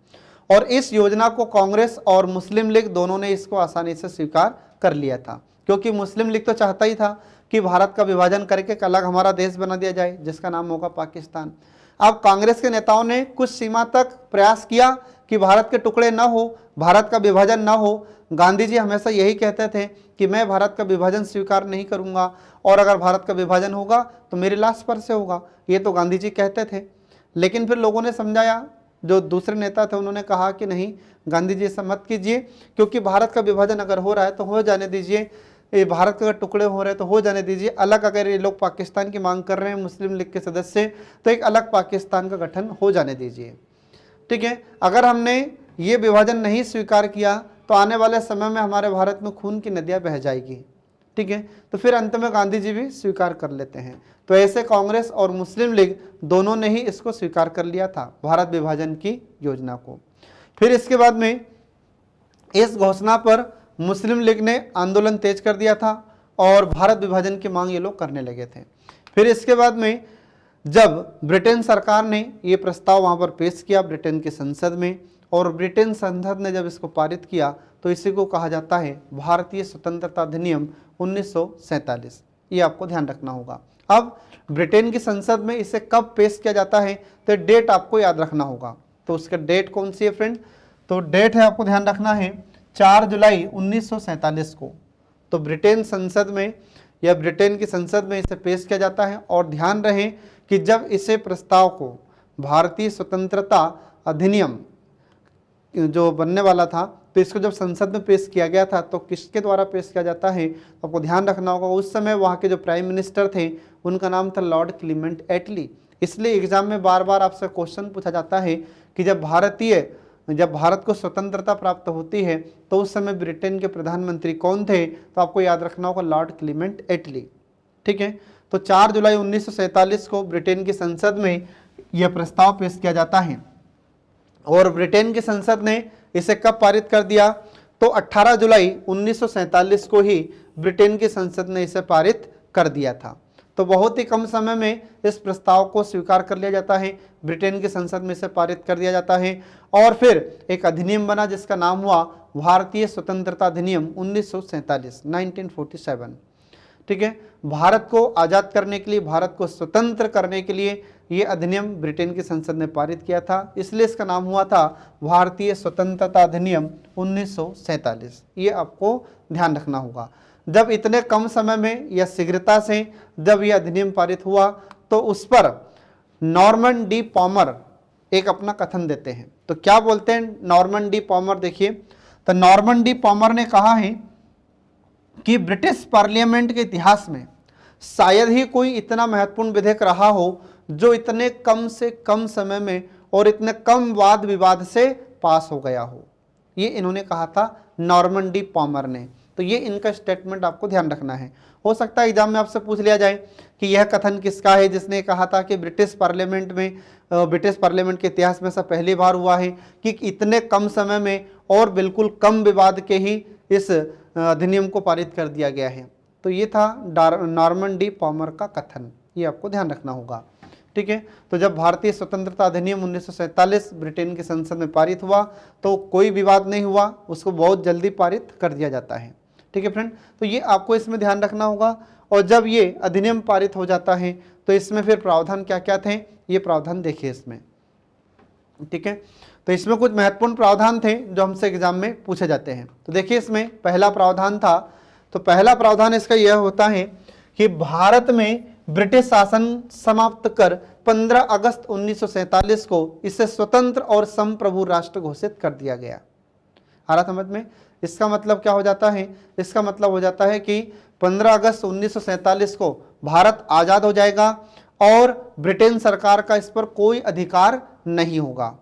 और इस योजना को कांग्रेस और मुस्लिम लीग दोनों ने इसको आसानी से स्वीकार कर लिया था, क्योंकि मुस्लिम लीग तो चाहता ही था कि भारत का विभाजन करके एक अलग हमारा देश बना दिया जाए जिसका नाम होगा पाकिस्तान। अब कांग्रेस के नेताओं ने कुछ सीमा तक प्रयास किया कि भारत के टुकड़े न हो, भारत का विभाजन न हो। गांधी जी हमेशा यही कहते थे कि मैं भारत का विभाजन स्वीकार नहीं करूंगा, और अगर भारत का विभाजन होगा तो मेरी लाश पर से होगा, ये तो गांधी जी कहते थे। लेकिन फिर लोगों ने समझाया, जो दूसरे नेता थे उन्होंने कहा कि नहीं गांधी जी ऐसा मत कीजिए, क्योंकि भारत का विभाजन अगर हो रहा है तो हो जाने दीजिए, ये भारत के अगर टुकड़े हो रहे हैं तो हो जाने दीजिए। अलग अगर ये लोग पाकिस्तान की मांग कर रहे हैं मुस्लिम लीग के सदस्य, तो एक अलग पाकिस्तान का गठन हो जाने दीजिए। ठीक है, अगर हमने ये विभाजन नहीं स्वीकार किया तो आने वाले समय में हमारे भारत में खून की नदियां बह जाएगी। ठीक है, तो फिर अंत में गांधी जी भी स्वीकार कर लेते हैं। तो ऐसे कांग्रेस और मुस्लिम लीग दोनों ने ही इसको स्वीकार कर लिया था, भारत विभाजन की योजना को। फिर इसके बाद में इस घोषणा पर मुस्लिम लीग ने आंदोलन तेज कर दिया था और भारत विभाजन की मांग ये लोग करने लगे थे। फिर इसके बाद में जब ब्रिटेन सरकार ने ये प्रस्ताव वहाँ पर पेश किया ब्रिटेन की संसद में, और ब्रिटेन संसद ने जब इसको पारित किया तो इसी को कहा जाता है भारतीय स्वतंत्रता अधिनियम 1947। ये आपको ध्यान रखना होगा। अब ब्रिटेन की संसद में इसे कब पेश किया जाता है तो डेट आपको याद रखना होगा। तो उसका डेट कौन सी है फ्रेंड? तो डेट है, आपको ध्यान रखना है 4 जुलाई 1947 को। तो ब्रिटेन संसद में या ब्रिटेन की संसद में इसे पेश किया जाता है। और ध्यान रहे कि जब इसे प्रस्ताव को भारतीय स्वतंत्रता अधिनियम जो बनने वाला था, तो इसको जब संसद में पेश किया गया था तो किसके द्वारा पेश किया जाता है आपको ध्यान रखना होगा। उस समय वहाँ के जो प्राइम मिनिस्टर थे उनका नाम था लॉर्ड क्लीमेंट एटली। इसलिए एग्जाम में बार बार आपसे क्वेश्चन पूछा जाता है कि जब भारत को स्वतंत्रता प्राप्त होती है तो उस समय ब्रिटेन के प्रधानमंत्री कौन थे, तो आपको याद रखना होगा लॉर्ड क्लीमेंट एटली। ठीक है, तो 4 जुलाई 1947 को ब्रिटेन की संसद में यह प्रस्ताव पेश किया जाता है। और ब्रिटेन की संसद ने इसे कब पारित कर दिया? तो 18 जुलाई 1947 को ही ब्रिटेन की संसद ने इसे पारित कर दिया था। तो बहुत ही कम समय में इस प्रस्ताव को स्वीकार कर लिया जाता है, ब्रिटेन की संसद में इसे पारित कर दिया जाता है। और फिर एक अधिनियम बना जिसका नाम हुआ भारतीय स्वतंत्रता अधिनियम 1947। ठीक है, भारत को आज़ाद करने के लिए, भारत को स्वतंत्र करने के लिए ये अधिनियम ब्रिटेन की संसद ने पारित किया था, इसलिए इसका नाम हुआ था भारतीय स्वतंत्रता अधिनियम 1947। ये आपको ध्यान रखना होगा। जब इतने कम समय में या शीघ्रता से जब यह अधिनियम पारित हुआ तो उस पर नॉर्मन डी पॉमर एक अपना कथन देते हैं। तो क्या बोलते हैं नॉर्मन डी पॉमर? देखिए, तो नॉर्मन डी पॉमर ने कहा है कि ब्रिटिश पार्लियामेंट के इतिहास में शायद ही कोई इतना महत्वपूर्ण विधेयक रहा हो जो इतने कम से कम समय में और इतने कम वाद विवाद से पास हो गया हो। ये इन्होंने कहा था नॉर्मन डी पॉमर ने। तो ये इनका स्टेटमेंट आपको ध्यान रखना है। हो सकता है एग्जाम में आपसे पूछ लिया जाए कि यह कथन किसका है जिसने कहा था कि ब्रिटिश पार्लियामेंट के इतिहास में ऐसा पहली बार हुआ है कि इतने कम समय में और बिल्कुल कम विवाद के ही इस अधिनियम को पारित कर दिया गया है। तो ये था नॉर्मन डी पॉमर का कथन, ये आपको ध्यान रखना होगा। ठीक है, तो जब भारतीय स्वतंत्रता अधिनियम 1947 ब्रिटेन की संसद में पारित हुआ तो कोई विवाद नहीं हुआ, उसको बहुत जल्दी पारित कर दिया जाता है। ठीक है फ्रेंड, तो ये आपको इसमें ध्यान रखना होगा। और जब ये अधिनियम पारित हो जाता है तो इसमें फिर प्रावधान क्या क्या थे, ये प्रावधान देखिए इसमें। ठीक है, तो इसमें कुछ महत्वपूर्ण प्रावधान थे जो हमसे एग्जाम में पूछे जाते हैं। तो देखिए, इसमें पहला प्रावधान था, तो पहला प्रावधान इसका यह होता है कि भारत में ब्रिटिश शासन समाप्त कर 15 अगस्त 1947 को इसे स्वतंत्र और संप्रभु राष्ट्र घोषित कर दिया गया। आ रहा समझ में? इसका मतलब क्या हो जाता है? इसका मतलब हो जाता है कि 15 अगस्त 1947 को भारत आज़ाद हो जाएगा और ब्रिटेन सरकार का इस पर कोई अधिकार नहीं होगा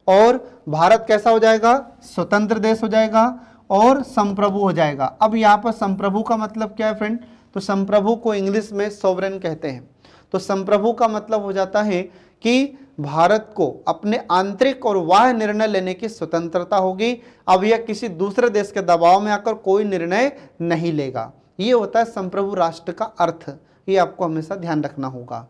और भारत कैसा हो जाएगा? स्वतंत्र देश हो जाएगा और संप्रभु हो जाएगा। अब यहाँ पर संप्रभु का मतलब क्या है फ्रेंड? तो संप्रभु को इंग्लिश में सोवरेन कहते हैं। तो संप्रभु का मतलब हो जाता है कि भारत को अपने आंतरिक और बाह्य निर्णय लेने की स्वतंत्रता होगी। अब यह किसी दूसरे देश के दबाव में आकर कोई निर्णय नहीं लेगा। ये होता है संप्रभु राष्ट्र का अर्थ। ये आपको हमेशा ध्यान रखना होगा,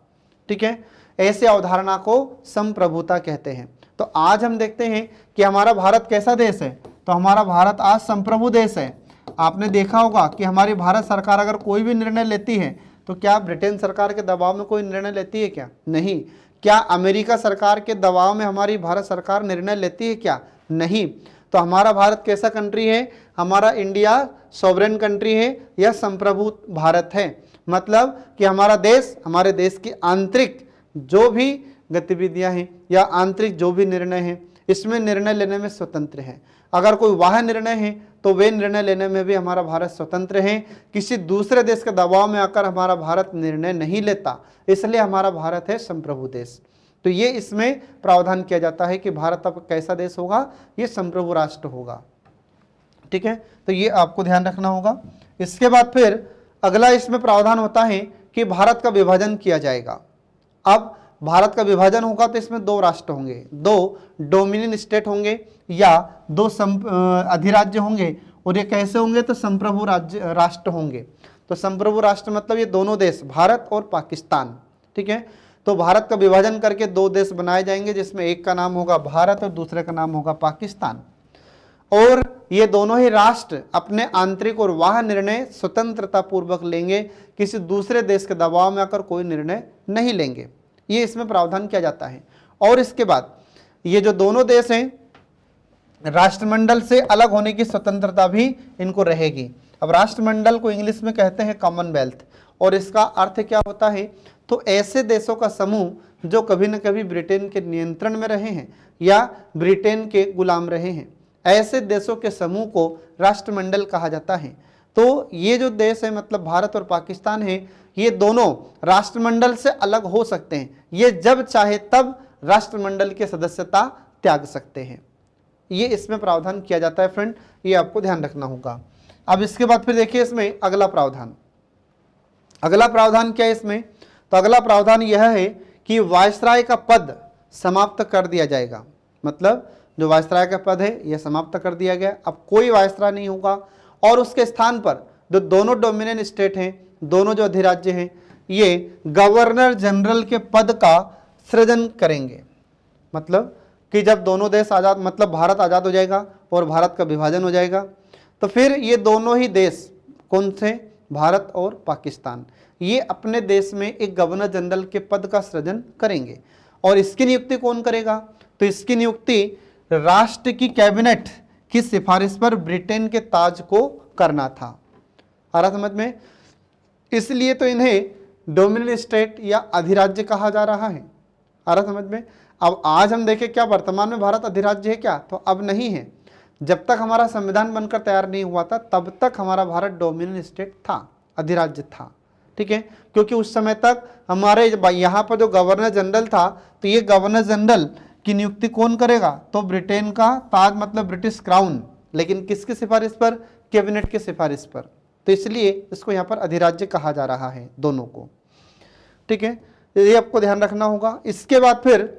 ठीक है। ऐसे अवधारणा को संप्रभुता कहते हैं। तो आज हम देखते हैं कि हमारा भारत कैसा देश है। तो हमारा भारत आज संप्रभु देश है। आपने देखा होगा कि हमारी भारत सरकार अगर कोई भी निर्णय लेती है तो क्या ब्रिटेन सरकार के दबाव में कोई निर्णय लेती है क्या? नहीं। क्या अमेरिका सरकार के दबाव में हमारी भारत सरकार निर्णय लेती है क्या? नहीं। तो हमारा भारत कैसा कंट्री है? हमारा इंडिया सॉवरेन कंट्री है, यह संप्रभु भारत है। मतलब कि हमारा देश, हमारे देश की आंतरिक जो भी गतिविधियां हैं या आंतरिक जो भी निर्णय हैं, इसमें निर्णय लेने में स्वतंत्र है। अगर कोई बाह्य निर्णय है तो वे निर्णय लेने में भी हमारा भारत स्वतंत्र है। किसी दूसरे देश के दबाव में आकर हमारा भारत निर्णय नहीं लेता, इसलिए हमारा भारत है संप्रभु देश। तो ये इसमें प्रावधान किया जाता है कि भारत अब कैसा देश होगा? ये संप्रभु राष्ट्र होगा, ठीक है। तो ये आपको ध्यान रखना होगा। इसके बाद फिर अगला इसमें प्रावधान होता है कि भारत का विभाजन किया जाएगा। अब भारत का विभाजन होगा तो इसमें दो राष्ट्र होंगे, दो डोमिनियन स्टेट होंगे या दो अधिराज्य होंगे। और ये कैसे होंगे? तो संप्रभु राष्ट्र होंगे। तो संप्रभु राष्ट्र मतलब ये दोनों देश, भारत और पाकिस्तान, ठीक है। तो भारत का विभाजन करके दो देश बनाए जाएंगे, जिसमें एक का नाम होगा भारत और दूसरे का नाम होगा पाकिस्तान। और ये दोनों ही राष्ट्र अपने आंतरिक और बाह्य निर्णय स्वतंत्रता पूर्वक लेंगे, किसी दूसरे देश के दबाव में आकर कोई निर्णय नहीं लेंगे। ये इसमें प्रावधान किया जाता है। और इसके बाद ये जो दोनों देश हैं, राष्ट्रमंडल से अलग होने की स्वतंत्रता भी इनको रहेगी। अब राष्ट्रमंडल को इंग्लिश में कहते हैं कॉमनवेल्थ, और इसका अर्थ क्या होता है? तो ऐसे देशों का समूह जो कभी न कभी ब्रिटेन के नियंत्रण में रहे हैं या ब्रिटेन के गुलाम रहे हैं, ऐसे देशों के समूह को राष्ट्रमंडल कहा जाता है। तो ये जो देश है, मतलब भारत और पाकिस्तान है, ये दोनों राष्ट्रमंडल से अलग हो सकते हैं। ये जब चाहे तब राष्ट्रमंडल की सदस्यता त्याग सकते हैं। ये इसमें प्रावधान किया जाता है फ्रेंड, ये आपको ध्यान रखना होगा। अब इसके बाद फिर देखिए इसमें अगला प्रावधान। अगला प्रावधान क्या है इसमें? तो अगला प्रावधान यह है कि वायसराय का पद समाप्त कर दिया जाएगा। मतलब जो वायसराय का पद है यह समाप्त कर दिया गया, अब कोई वायसराय नहीं होगा। और उसके स्थान पर जो दोनों डोमिनियन स्टेट हैं, दोनों जो अधिराज्य हैं, ये गवर्नर जनरल के पद का सृजन करेंगे। मतलब कि जब दोनों देश आज़ाद, मतलब भारत आज़ाद हो जाएगा और भारत का विभाजन हो जाएगा, तो फिर ये दोनों ही देश, कौन से? भारत और पाकिस्तान, ये अपने देश में एक गवर्नर जनरल के पद का सृजन करेंगे। और इसकी नियुक्ति कौन करेगा? तो इसकी नियुक्ति राष्ट्र की कैबिनेट की सिफारिश पर ब्रिटेन के ताज को करना था। आ रहा समझ में? इसलिए तो इन्हें डोमिनियन स्टेट या अधिराज्य कहा जा रहा है। आ रहा समझ में? अब आज हम देखें क्या वर्तमान में भारत अधिराज्य है क्या? तो अब नहीं है। जब तक हमारा संविधान बनकर तैयार नहीं हुआ था तब तक हमारा भारत डोमिनियन स्टेट था, अधिराज्य था, ठीक है। क्योंकि उस समय तक हमारे यहाँ पर जो गवर्नर जनरल था, तो ये गवर्नर जनरल की नियुक्ति कौन करेगा? तो ब्रिटेन का ताज, मतलब ब्रिटिश क्राउन, लेकिन किसकी सिफारिश पर? कैबिनेट की सिफारिश पर। तो इसलिए इसको यहाँ पर अधिराज्य कहा जा रहा है दोनों को, ठीक है। ये आपको ध्यान रखना होगा। इसके बाद फिर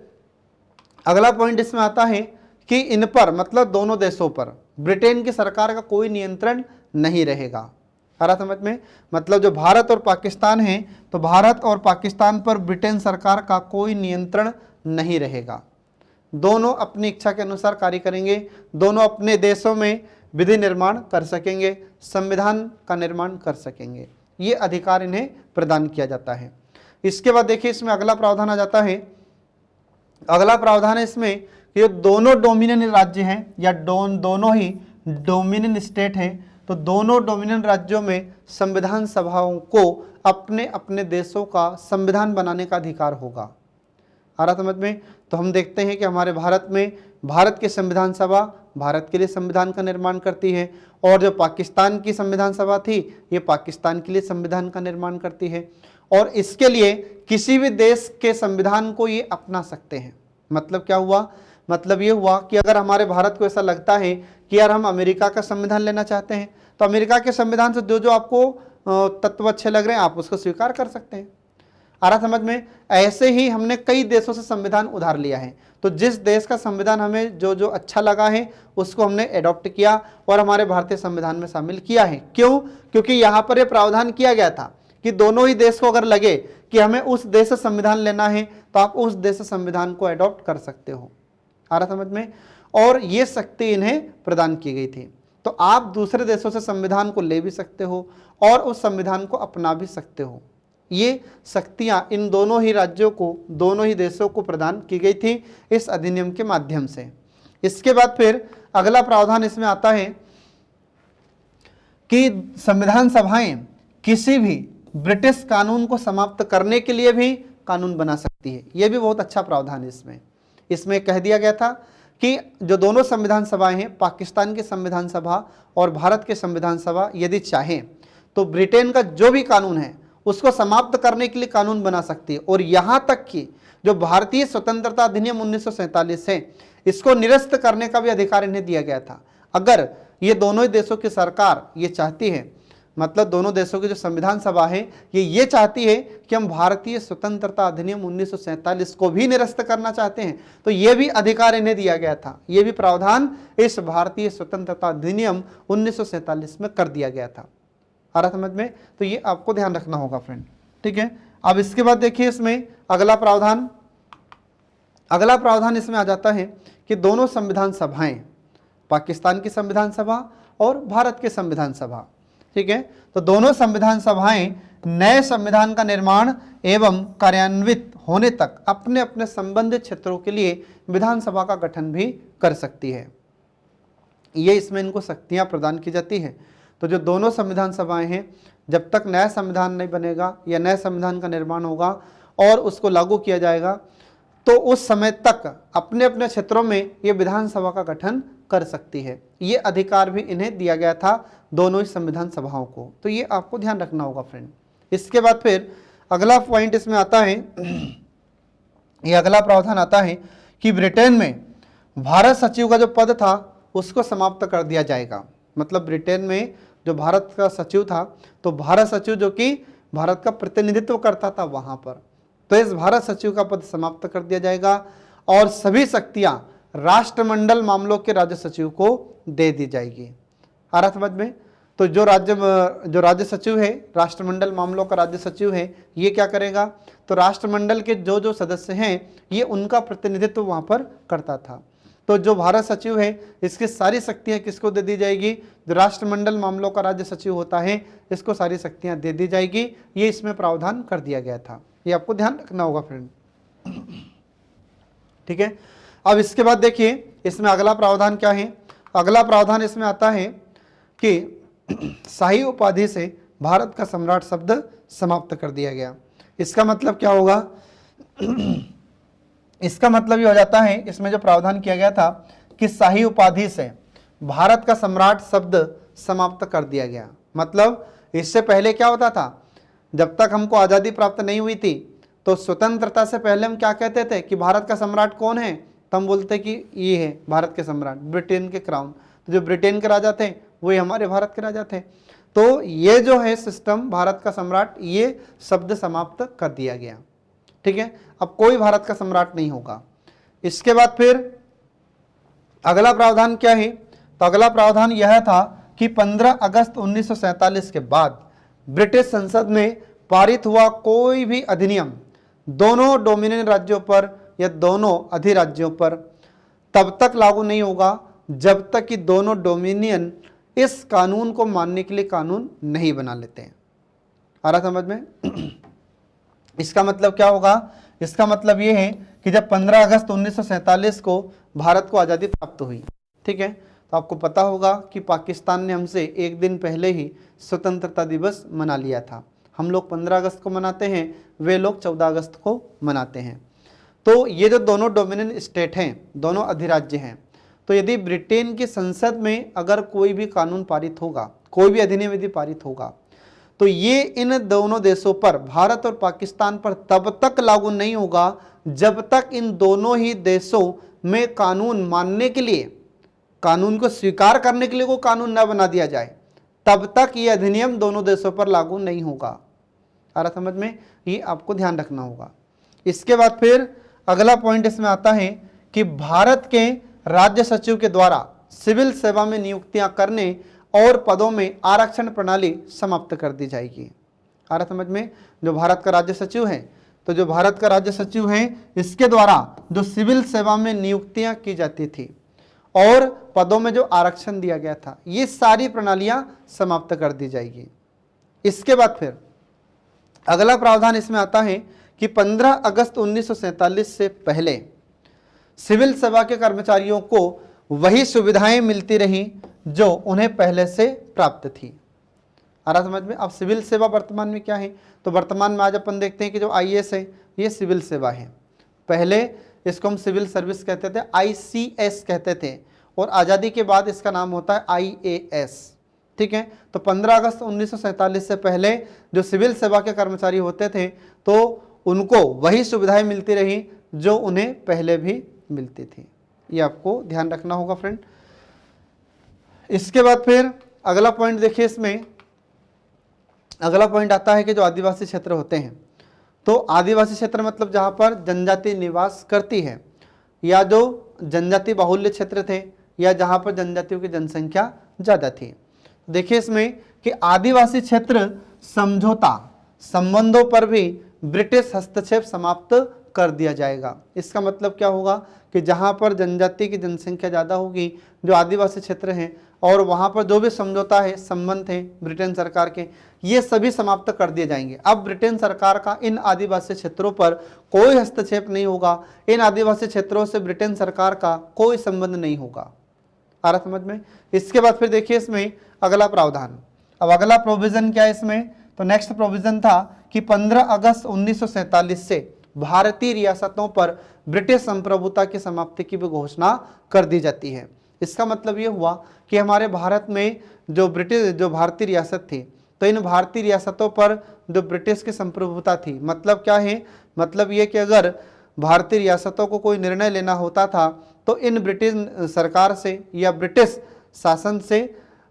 अगला पॉइंट इसमें आता है कि इन पर, मतलब दोनों देशों पर ब्रिटेन की सरकार का कोई नियंत्रण नहीं रहेगा। आ रहा समझ में? मतलब जो भारत और पाकिस्तान है, तो भारत और पाकिस्तान पर ब्रिटेन सरकार का कोई नियंत्रण नहीं रहेगा। दोनों अपनी इच्छा के अनुसार कार्य करेंगे, दोनों अपने देशों में विधि निर्माण कर सकेंगे, संविधान का निर्माण कर सकेंगे। ये अधिकार इन्हें प्रदान किया जाता है। इसके बाद देखिए इसमें अगला प्रावधान आ जाता है। अगला प्रावधान है इसमें कि ये दोनों डोमिनियन राज्य हैं या दोनों ही डोमिनियन स्टेट हैं, तो दोनों डोमिनियन राज्यों में संविधान सभाओं को अपने अपने देशों का संविधान बनाने का अधिकार होगा। आ रहा समझ में? तो हम देखते हैं कि हमारे भारत में भारत की संविधान सभा भारत के लिए संविधान का निर्माण करती है, और जो पाकिस्तान की संविधान सभा थी ये पाकिस्तान के लिए संविधान का निर्माण करती है। और इसके लिए किसी भी देश के संविधान को ये अपना सकते हैं। मतलब क्या हुआ? मतलब ये हुआ कि अगर हमारे भारत को ऐसा लगता है कि यार हम अमेरिका का संविधान लेना चाहते हैं, तो अमेरिका के संविधान से जो जो आपको तत्व अच्छे लग रहे हैं आप उसको स्वीकार कर सकते हैं। आ रहा समझ में? ऐसे ही हमने कई देशों से संविधान उधार लिया है, तो जिस देश का संविधान हमें जो जो अच्छा लगा है उसको हमने एडॉप्ट किया और हमारे भारतीय संविधान में शामिल किया है। क्यों? क्योंकि यहाँ पर यह प्रावधान किया गया था कि दोनों ही देश को अगर लगे कि हमें उस देश से संविधान लेना है तो आप उस देश से संविधान को एडॉप्ट कर सकते हो। आ रहा समझ में? और ये शक्ति इन्हें प्रदान की गई थी। तो आप दूसरे देशों से संविधान को ले भी सकते हो और उस संविधान को अपना भी सकते हो। ये शक्तियां इन दोनों ही राज्यों को, दोनों ही देशों को प्रदान की गई थी इस अधिनियम के माध्यम से। इसके बाद फिर अगला प्रावधान इसमें आता है कि संविधान सभाएं किसी भी ब्रिटिश कानून को समाप्त करने के लिए भी कानून बना सकती है। यह भी बहुत अच्छा प्रावधान है। इसमें कह दिया गया था कि जो दोनों संविधान सभाएं हैं, पाकिस्तान की संविधान सभा और भारत के संविधान सभा, यदि चाहें तो ब्रिटेन का जो भी कानून है उसको समाप्त करने के लिए कानून बना सकती है। और यहाँ तक कि जो भारतीय स्वतंत्रता अधिनियम 1947 है इसको निरस्त करने का भी अधिकार इन्हें दिया गया था। अगर ये दोनों ही देशों की सरकार ये चाहती है, मतलब दोनों देशों की जो संविधान सभा है ये चाहती है कि हम भारतीय स्वतंत्रता अधिनियम 1947 को भी निरस्त करना चाहते हैं, तो ये भी अधिकार इन्हें दिया गया था। ये भी प्रावधान इस भारतीय स्वतंत्रता अधिनियम 1947 में कर दिया गया था। आ रहा समझ में? तो ये आपको ध्यान रखना होगा फ्रेंड, ठीक है। अब इसके बाद देखिए इसमें अगला प्रावधान इसमें आ जाता है कि दोनों संविधान सभाएं, पाकिस्तान की संविधान सभा और भारत की संविधान सभा, ठीक है, तो दोनों संविधान सभाएं नए संविधान का निर्माण एवं कार्यान्वित होने तक अपने अपने संबंधित क्षेत्रों के लिए विधानसभा का गठन भी कर सकती है। ये इसमें इनको शक्तियां प्रदान की जाती है। तो जो दोनों संविधान सभाएं हैं, जब तक नया संविधान नहीं बनेगा या नए संविधान का निर्माण होगा और उसको लागू किया जाएगा, तो उस समय तक अपने अपने क्षेत्रों में ये विधानसभा का गठन कर सकती है। ये अधिकार भी इन्हें दिया गया था दोनों ही संविधान सभाओं को। तो ये आपको ध्यान रखना होगा फ्रेंड। इसके बाद फिर अगला पॉइंट इसमें आता है, ये अगला प्रावधान आता है कि ब्रिटेन में भारत सचिव का जो पद था उसको समाप्त कर दिया जाएगा। मतलब ब्रिटेन में जो भारत का सचिव था, तो भारत सचिव जो कि भारत का प्रतिनिधित्व करता था वहां पर, तो इस भारत सचिव का पद समाप्त कर दिया जाएगा और सभी शक्तियां राष्ट्रमंडल मामलों के राज्य सचिव को दे दी जाएगी। आ रहा समझ में? तो जो राज्य सचिव है, राष्ट्रमंडल मामलों का राज्य सचिव है, ये क्या करेगा, तो राष्ट्रमंडल के जो जो सदस्य हैं ये उनका प्रतिनिधित्व वहां पर करता था। तो जो भारत सचिव है इसकी सारी शक्तियां किसको दे दी जाएगी, जो राष्ट्रमंडल मामलों का राज्य सचिव होता है इसको सारी शक्तियां दे दी जाएगी। ये इसमें प्रावधान कर दिया गया था। ये आपको ध्यान रखना होगा फ्रेंड, ठीक है। अब इसके बाद देखिए इसमें अगला प्रावधान क्या है। अगला प्रावधान इसमें आता है कि शाही उपाधि से भारत का सम्राट शब्द समाप्त कर दिया गया। इसका मतलब क्या होगा, इसका मतलब ये हो जाता है, इसमें जो प्रावधान किया गया था कि शाही उपाधि से भारत का सम्राट शब्द समाप्त कर दिया गया। मतलब इससे पहले क्या होता था, जब तक हमको आज़ादी प्राप्त नहीं हुई थी तो स्वतंत्रता से पहले हम क्या कहते थे कि भारत का सम्राट कौन है, तो हम बोलते कि ये है भारत के सम्राट, ब्रिटेन के क्राउन। तो जो ब्रिटेन के राजा थे वही हमारे भारत के राजा थे। तो ये जो है सिस्टम भारत का सम्राट, ये शब्द समाप्त कर दिया गया, ठीक है। अब कोई भारत का सम्राट नहीं होगा। इसके बाद फिर अगला प्रावधान क्या है, तो अगला प्रावधान यह था कि 15 अगस्त 1947 के बाद ब्रिटिश संसद में पारित हुआ कोई भी अधिनियम दोनों डोमिनियन राज्यों पर या दोनों अधिराज्यों पर तब तक लागू नहीं होगा जब तक कि दोनों डोमिनियन इस कानून को मानने के लिए कानून नहीं बना लेते हैं। आ रहा समझ में? इसका मतलब क्या होगा, इसका मतलब ये है कि जब 15 अगस्त 1947 को भारत को आज़ादी प्राप्त हुई, ठीक है, तो आपको पता होगा कि पाकिस्तान ने हमसे एक दिन पहले ही स्वतंत्रता दिवस मना लिया था। हम लोग 15 अगस्त को मनाते हैं, वे लोग 14 अगस्त को मनाते हैं। तो ये जो दोनों डोमिनियन स्टेट हैं, दोनों अधिराज्य हैं, तो यदि ब्रिटेन की संसद में अगर कोई भी कानून पारित होगा, कोई भी अधिनियम यदि पारित होगा, तो ये इन दोनों देशों पर, भारत और पाकिस्तान पर तब तक लागू नहीं होगा जब तक इन दोनों ही देशों में कानून मानने के लिए, कानून को स्वीकार करने के लिए कोई कानून न बना दिया जाए, तब तक ये अधिनियम दोनों देशों पर लागू नहीं होगा। आ रहा समझ में, ये आपको ध्यान रखना होगा। इसके बाद फिर अगला पॉइंट इसमें आता है कि भारत के राज्य सचिव के द्वारा सिविल सेवा में नियुक्तियां करने और पदों में आरक्षण प्रणाली समाप्त कर दी जाएगी। आ रहा समझ में, जो भारत का राज्य सचिव है, तो जो भारत का राज्य सचिव है इसके द्वारा जो सिविल सेवा में नियुक्तियां की जाती थी और पदों में जो आरक्षण दिया गया था, ये सारी प्रणालियां समाप्त कर दी जाएगी। इसके बाद फिर अगला प्रावधान इसमें आता है कि 15 अगस्त 1947 से पहले सिविल सेवा के कर्मचारियों को वही सुविधाएं मिलती रहीं जो उन्हें पहले से प्राप्त थी। आ रहा समझ में। अब सिविल सेवा वर्तमान में क्या है, तो वर्तमान में आज अपन देखते हैं कि जो आईएएस है ये सिविल सेवा है। पहले इसको हम सिविल सर्विस कहते थे, आईसीएस कहते थे, और आज़ादी के बाद इसका नाम होता है आईएएस। ठीक है, तो 15 अगस्त 1947 से पहले जो सिविल सेवा के कर्मचारी होते थे तो उनको वही सुविधाएं मिलती रही जो उन्हें पहले भी मिलती थी। ये आपको ध्यान रखना होगा फ्रेंड। इसके बाद फिर अगला पॉइंट देखिए, इसमें अगला पॉइंट आता है कि जो आदिवासी क्षेत्र होते हैं, तो आदिवासी क्षेत्र मतलब जहाँ पर जनजाति निवास करती है या जो जनजाति बाहुल्य क्षेत्र थे या जहाँ पर जनजातियों की जनसंख्या ज़्यादा थी। देखिए इसमें कि आदिवासी क्षेत्र समझौता संबंधों पर भी ब्रिटिश हस्तक्षेप समाप्त कर दिया जाएगा। इसका मतलब क्या होगा कि जहाँ पर जनजाति की जनसंख्या ज़्यादा होगी, जो आदिवासी क्षेत्र हैं, और वहाँ पर जो भी समझौता है, संबंध है ब्रिटेन सरकार के, ये सभी समाप्त कर दिए जाएंगे। अब ब्रिटेन सरकार का इन आदिवासी क्षेत्रों पर कोई हस्तक्षेप नहीं होगा, इन आदिवासी क्षेत्रों से ब्रिटेन सरकार का कोई संबंध नहीं होगा। आ रहा समझ में। इसके बाद फिर देखिए इसमें अगला प्रावधान। अब अगला प्रोविजन क्या है इसमें, तो नेक्स्ट प्रोविजन था कि 15 अगस्त 1947 से भारतीय रियासतों पर ब्रिटिश संप्रभुता की समाप्ति की भी घोषणा कर दी जाती है। इसका मतलब ये हुआ कि हमारे भारत में जो भारतीय रियासत थी, तो इन भारतीय रियासतों पर जो ब्रिटिश की संप्रभुता थी, मतलब क्या है, मतलब ये कि अगर भारतीय रियासतों को कोई निर्णय लेना होता था तो इन ब्रिटिश सरकार से या ब्रिटिश शासन से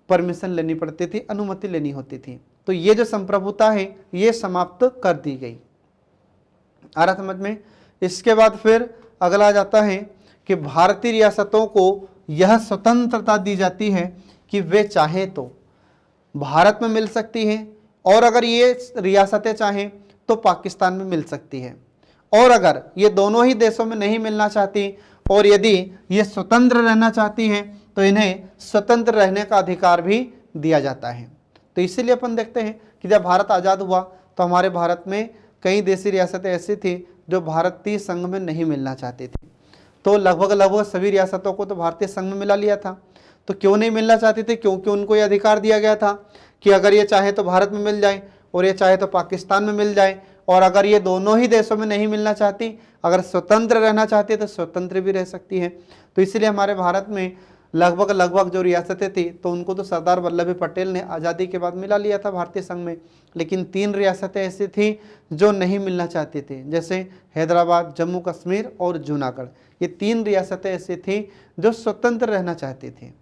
परमिशन लेनी पड़ती थी, अनुमति लेनी होती थी। तो ये जो संप्रभुता है ये समाप्त कर दी गई। आ रहा समझ में। इसके बाद फिर अगला जाता है कि भारतीय रियासतों को यह स्वतंत्रता दी जाती है कि वे चाहे तो भारत में मिल सकती हैं, और अगर ये रियासतें चाहें तो पाकिस्तान में मिल सकती है, और अगर ये दोनों ही देशों में नहीं मिलना चाहती और यदि ये स्वतंत्र रहना चाहती हैं तो इन्हें स्वतंत्र रहने का अधिकार भी दिया जाता है। तो इसीलिए अपन देखते हैं कि जब भारत आज़ाद हुआ तो हमारे भारत में कई देशी रियासतें ऐसी थी जो भारतीय संघ में नहीं मिलना चाहती थी। तो लगभग सभी रियासतों को तो भारतीय संघ में मिला लिया था। तो क्यों नहीं मिलना चाहती थी, क्योंकि उनको ये अधिकार दिया गया था कि अगर ये चाहे तो भारत में मिल जाए और ये चाहे तो पाकिस्तान में मिल जाए, और अगर ये दोनों ही देशों में नहीं मिलना चाहती, अगर स्वतंत्र रहना चाहती है तो स्वतंत्र भी रह सकती है। तो इसलिए हमारे भारत में लगभग जो रियासतें थी तो उनको तो सरदार वल्लभ भाई पटेल ने आज़ादी के बाद मिला लिया था भारतीय संघ में, लेकिन 3 रियासतें ऐसी थी जो नहीं मिलना चाहती थी, जैसे हैदराबाद, जम्मू कश्मीर और जूनागढ़। ये 3 रियासतें ऐसी थी जो स्वतंत्र रहना चाहती थी।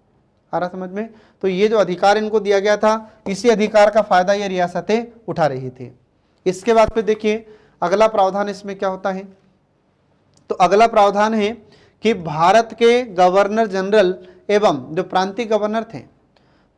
आ रहा समझ में। तो ये जो अधिकार इनको दिया गया था, इसी अधिकार का फायदा ये रियासतें उठा रही थी। इसके बाद फिर देखिए अगला प्रावधान इसमें क्या होता है, तो अगला प्रावधान है कि भारत के गवर्नर जनरल एवं जो प्रांतीय गवर्नर थे,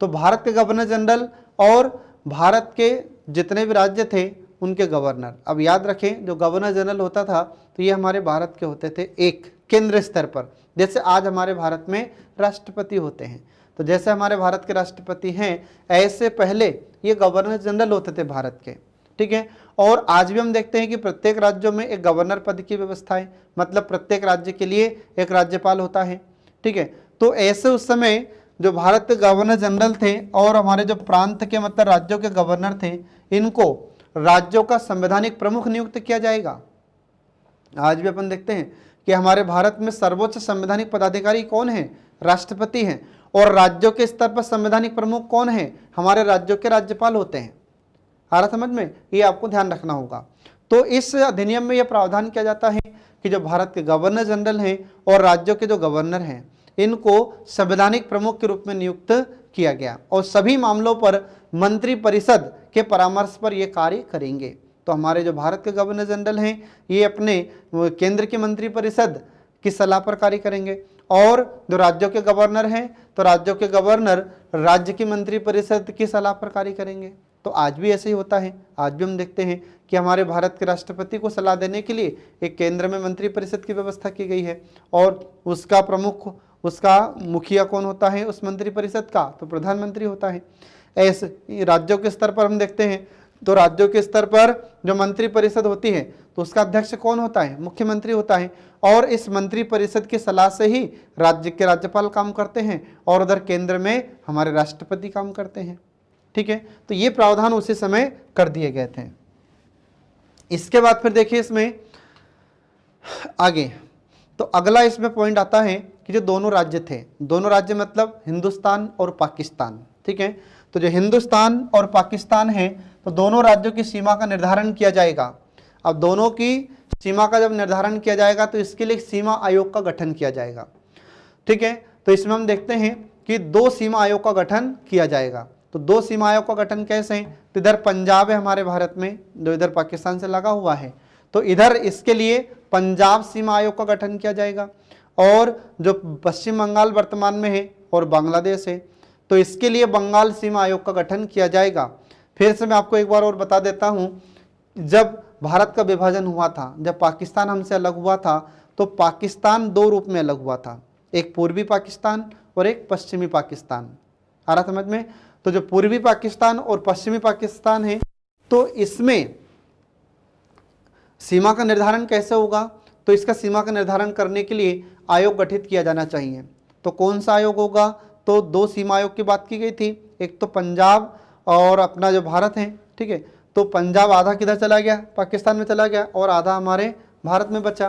तो भारत के गवर्नर जनरल और भारत के जितने भी राज्य थे उनके गवर्नर। अब याद रखें, जो गवर्नर जनरल होता था तो ये हमारे भारत के होते थे एक केंद्र स्तर पर, जैसे आज हमारे भारत में राष्ट्रपति होते हैं। तो जैसे हमारे भारत के राष्ट्रपति हैं, ऐसे पहले ये गवर्नर जनरल होते थे भारत के। ठीक है, और आज भी हम देखते हैं कि प्रत्येक राज्यों में एक गवर्नर पद की व्यवस्था है, मतलब प्रत्येक राज्य के लिए एक राज्यपाल होता है। ठीक है, तो ऐसे उस समय जो भारत के गवर्नर जनरल थे और हमारे जो प्रांत के मतलब राज्यों के गवर्नर थे, इनको राज्यों का संवैधानिक प्रमुख नियुक्त किया जाएगा। आज भी अपन देखते हैं कि हमारे भारत में सर्वोच्च संवैधानिक पदाधिकारी कौन है, राष्ट्रपति हैं, और राज्यों के स्तर पर संवैधानिक प्रमुख कौन है, हमारे राज्यों के राज्यपाल होते हैं। आ रहा समझ में, ये आपको ध्यान रखना होगा। तो इस अधिनियम में यह प्रावधान किया जाता है कि जो भारत के गवर्नर जनरल हैं और राज्यों के जो गवर्नर हैं, इनको संवैधानिक प्रमुख के रूप में नियुक्त किया गया और सभी मामलों पर मंत्रिपरिषद के परामर्श पर यह कार्य करेंगे। तो हमारे जो भारत के गवर्नर जनरल हैं ये अपने केंद्र की मंत्रिपरिषद की सलाह पर कार्य करेंगे और जो राज्यों के गवर्नर हैं तो राज्यों के गवर्नर राज्य की मंत्रिपरिषद की सलाह पर कार्य करेंगे। तो आज भी ऐसे ही होता है। आज भी हम देखते हैं कि हमारे भारत के राष्ट्रपति को सलाह देने के लिए एक केंद्र में मंत्रिपरिषद की व्यवस्था की गई है और उसका प्रमुख, उसका मुखिया कौन होता है उस मंत्रिपरिषद का, तो प्रधानमंत्री होता है। ऐसे राज्यों के स्तर पर हम देखते हैं तो राज्यों के स्तर पर जो मंत्रिपरिषद होती है तो उसका अध्यक्ष कौन होता है, मुख्यमंत्री होता है और इस मंत्रिपरिषद की सलाह से ही राज्य के राज्यपाल काम करते हैं और उधर केंद्र में हमारे राष्ट्रपति काम करते हैं। ठीक है, तो ये प्रावधान उसी समय कर दिए गए थे। इसके बाद फिर देखिए इसमें आगे, तो अगला इसमें पॉइंट आता है कि जो दोनों राज्य थे, दोनों राज्य मतलब हिंदुस्तान और पाकिस्तान। ठीक है, तो जो हिंदुस्तान और पाकिस्तान है तो दोनों राज्यों की सीमा का निर्धारण किया जाएगा। अब दोनों की सीमा का जब निर्धारण किया जाएगा तो इसके लिए सीमा आयोग का गठन किया जाएगा। ठीक है, तो इसमें हम देखते हैं कि 2 सीमा आयोग का गठन किया जाएगा। तो 2 सीमा आयोग का गठन कैसे है, तो इधर पंजाब है हमारे भारत में जो इधर पाकिस्तान से लगा हुआ है, तो इधर इसके लिए पंजाब सीमा आयोग का गठन किया जाएगा और जो पश्चिम बंगाल वर्तमान में है और बांग्लादेश है तो इसके लिए बंगाल सीमा आयोग का गठन किया जाएगा। फिर से मैं आपको एक बार और बता देता हूं, जब भारत का विभाजन हुआ था, जब पाकिस्तान हमसे अलग हुआ था तो पाकिस्तान 2 रूप में अलग हुआ था, एक पूर्वी पाकिस्तान और एक पश्चिमी पाकिस्तान। आ रहा समझ में? तो जो पूर्वी पाकिस्तान और पश्चिमी पाकिस्तान है तो इसमें सीमा का निर्धारण कैसे होगा, तो इसका सीमा का निर्धारण करने के लिए आयोग गठित किया जाना चाहिए। तो कौन सा आयोग होगा, तो 2 सीमा आयोग की बात की गई थी, एक तो पंजाब और अपना जो भारत है। ठीक है, तो पंजाब आधा किधर चला गया, पाकिस्तान में चला गया और आधा हमारे भारत में बचा।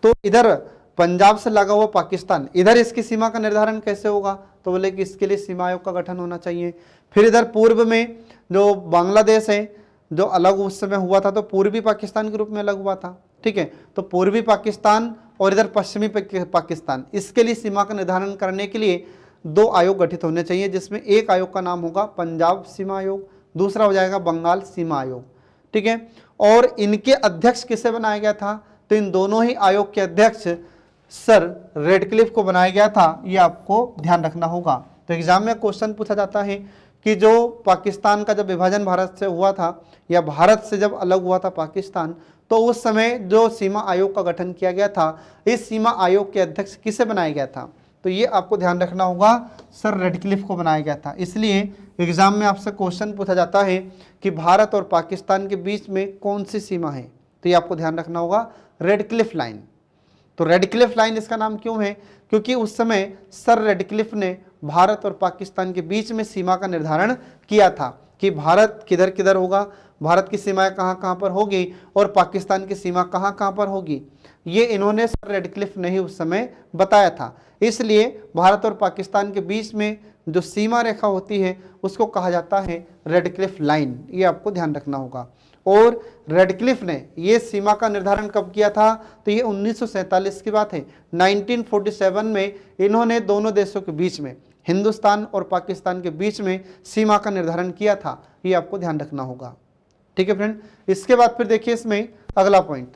तो इधर पंजाब से लगा हुआ पाकिस्तान, इधर इसकी सीमा का निर्धारण कैसे होगा, तो बोले कि इसके लिए सीमा आयोग का गठन होना चाहिए। फिर इधर पूर्व में जो बांग्लादेश है जो अलग उस समय हुआ था तो पूर्वी पाकिस्तान के रूप में अलग हुआ था। ठीक है, तो पूर्वी पाकिस्तान और इधर पश्चिमी पाकिस्तान, इसके लिए सीमा का निर्धारण करने के लिए 2 आयोग गठित होने चाहिए, जिसमें एक आयोग का नाम होगा पंजाब सीमा आयोग, दूसरा हो जाएगा बंगाल सीमा आयोग। ठीक है, और इनके अध्यक्ष किसे बनाया गया था, तो इन दोनों ही आयोग के अध्यक्ष सर रेडक्लिफ को बनाया गया था, ये आपको ध्यान रखना होगा। तो एग्जाम में क्वेश्चन पूछा जाता है कि जो पाकिस्तान का जब विभाजन भारत से हुआ था या भारत से जब अलग हुआ था पाकिस्तान, तो उस समय जो सीमा आयोग का गठन किया गया था, इस सीमा आयोग के अध्यक्ष किसे बनाया गया था, तो ये आपको ध्यान रखना होगा, सर रेडक्लिफ को बनाया गया था। इसलिए एग्जाम में आपसे क्वेश्चन पूछा जाता है कि भारत और पाकिस्तान के बीच में कौन सी सीमा है, तो ये आपको ध्यान रखना होगा रेडक्लिफ लाइन। तो रेडक्लिफ लाइन इसका नाम क्यों है, क्योंकि उस समय सर रेडक्लिफ ने भारत और पाकिस्तान के बीच में सीमा का निर्धारण किया था कि भारत किधर किधर होगा, भारत की सीमाएं कहाँ कहाँ पर होगी और पाकिस्तान की सीमा कहाँ कहाँ पर होगी, ये इन्होंने सर रेडक्लिफ ने ही उस समय बताया था। इसलिए भारत और पाकिस्तान के बीच में जो सीमा रेखा होती है उसको कहा जाता है रेडक्लिफ लाइन, ये आपको ध्यान रखना होगा। और रेडक्लिफ ने ये सीमा का निर्धारण कब किया था, तो ये 1947 की बात है। 1947 में इन्होंने दोनों देशों के बीच में, हिंदुस्तान और पाकिस्तान के बीच में सीमा का निर्धारण किया था, ये आपको ध्यान रखना होगा। ठीक है फ्रेंड, इसके बाद फिर देखिए इसमें अगला पॉइंट,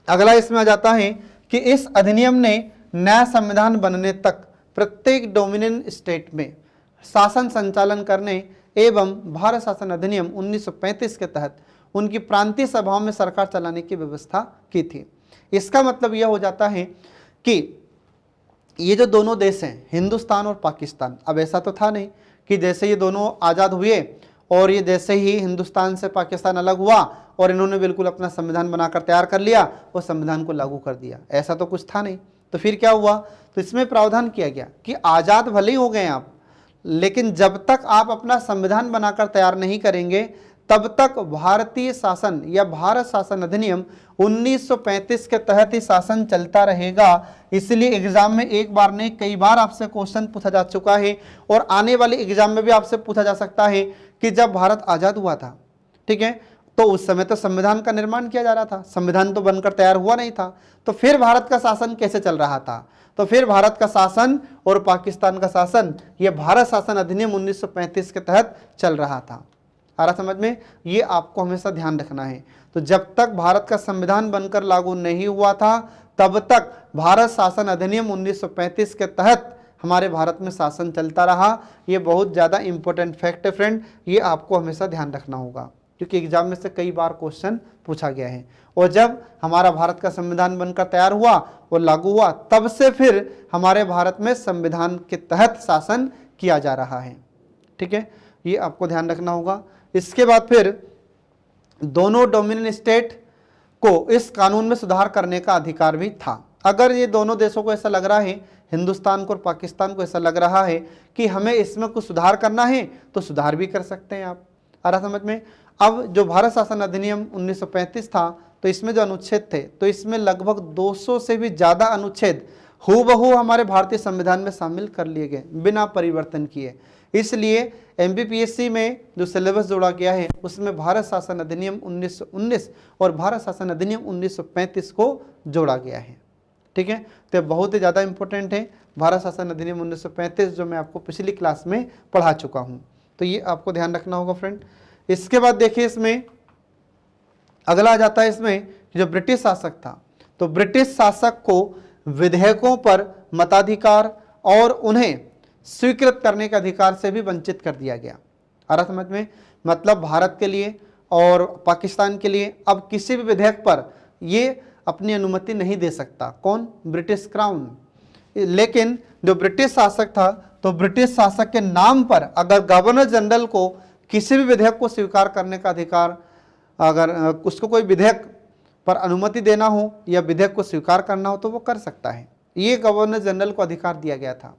अगला इसमें आ जाता है कि इस अधिनियम ने नया संविधान बनने तक प्रत्येक डोमिनियन स्टेट में शासन संचालन करने एवं भारत शासन अधिनियम 1935 के तहत उनकी प्रांतीय सभाओं में सरकार चलाने की व्यवस्था की थी। इसका मतलब यह हो जाता है कि ये जो दोनों देश हैं हिंदुस्तान और पाकिस्तान, अब ऐसा तो था नहीं कि जैसे ये दोनों आज़ाद हुए और ये जैसे ही हिंदुस्तान से पाकिस्तान अलग हुआ और इन्होंने बिल्कुल अपना संविधान बनाकर तैयार कर लिया और संविधान को लागू कर दिया, ऐसा तो कुछ था नहीं। तो फिर क्या हुआ, तो इसमें प्रावधान किया गया कि आज़ाद भले ही हो गए आप, लेकिन जब तक आप अपना संविधान बनाकर तैयार नहीं करेंगे तब तक भारतीय शासन या भारत शासन अधिनियम 1935 के तहत ही शासन चलता रहेगा। इसलिए एग्जाम में एक बार नहीं कई बार आपसे क्वेश्चन पूछा जा चुका है और आने वाले एग्जाम में भी आपसे पूछा जा सकता है कि जब भारत आज़ाद हुआ था, ठीक है, तो उस समय तो संविधान का निर्माण किया जा रहा था, संविधान तो बनकर तैयार हुआ नहीं था, तो फिर भारत का शासन कैसे चल रहा था? तो फिर भारत का शासन और पाकिस्तान का शासन, यह भारत शासन अधिनियम 1935 के तहत चल रहा था। आ रहा समझ में? ये आपको हमेशा ध्यान रखना है। तो जब तक भारत का संविधान बनकर लागू नहीं हुआ था तब तक भारत शासन अधिनियम 1935 के तहत हमारे भारत में शासन चलता रहा। ये बहुत ज़्यादा इंपॉर्टेंट फैक्ट है फ्रेंड, ये आपको हमेशा ध्यान रखना होगा, क्योंकि एग्जाम में से कई बार क्वेश्चन पूछा गया है। और जब हमारा भारत का संविधान बनकर तैयार हुआ और लागू हुआ, तब से फिर हमारे भारत में संविधान के तहत शासन किया जा रहा है। ठीक है, ये आपको ध्यान रखना होगा। इसके बाद फिर दोनों डोमिनियन स्टेट को इस कानून में सुधार करने का अधिकार भी था। अगर ये दोनों देशों को ऐसा लग रहा है, हिंदुस्तान को और पाकिस्तान को ऐसा लग रहा है कि हमें इसमें कुछ सुधार करना है, तो सुधार भी कर सकते हैं आप। आ रहा समझ में? अब जो भारत शासन अधिनियम 1935 था, तो इसमें जो अनुच्छेद थे, तो इसमें लगभग 200 से भी ज़्यादा अनुच्छेद हूबहू हमारे भारतीय संविधान में शामिल कर लिए गए बिना परिवर्तन किए। इसलिए एमपीपीएससी में जो सिलेबस जोड़ा गया है उसमें भारत शासन अधिनियम 1919 और भारत शासन अधिनियम 1935 को जोड़ा गया है। ठीक है, तो बहुत ही ज़्यादा इंपॉर्टेंट है भारत शासन अधिनियम 1935, जो मैं आपको पिछली क्लास में पढ़ा चुका हूँ। तो ये आपको ध्यान रखना होगा फ्रेंड। इसके बाद देखिए, इसमें अगला आ जाता है इसमें जो ब्रिटिश शासक था, तो ब्रिटिश शासक को विधेयकों पर मताधिकार और उन्हें स्वीकृत करने के अधिकार से भी वंचित कर दिया गया। आ रहा समझ में? मतलब भारत के लिए और पाकिस्तान के लिए अब किसी भी विधेयक पर ये अपनी अनुमति नहीं दे सकता। कौन? British crown. लेकिन जो ब्रिटिश शासक था, तो ब्रिटिश शासक के नाम पर अगर गवर्नर जनरल को किसी भी विधेयक को स्वीकार करने का अधिकार, अगर उसको कोई विधेयक पर अनुमति देना हो या विधेयक को स्वीकार करना हो, तो वो कर सकता है। ये गवर्नर जनरल को अधिकार दिया गया था।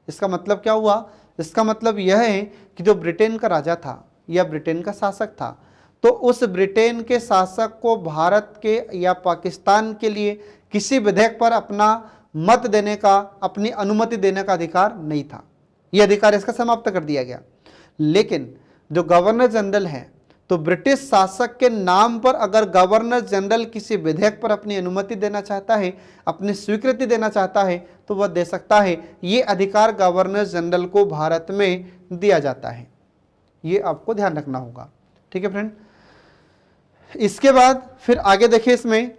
इसका मतलब क्या हुआ? इसका मतलब यह है कि जो ब्रिटेन का राजा था या ब्रिटेन का शासक था, तो उस ब्रिटेन के शासक को भारत के या पाकिस्तान के लिए किसी विधेयक पर अपना मत देने का, अपनी अनुमति देने का अधिकार नहीं था। यह अधिकार इसका समाप्त कर दिया गया। लेकिन जो गवर्नर जनरल है, तो ब्रिटिश शासक के नाम पर अगर गवर्नर जनरल किसी विधेयक पर अपनी अनुमति देना चाहता है, अपनी स्वीकृति देना चाहता है, तो वह दे सकता है। ये अधिकार गवर्नर जनरल को भारत में दिया जाता है। ये आपको ध्यान रखना होगा। ठीक है फ्रेंड। इसके बाद फिर आगे देखिए, इसमें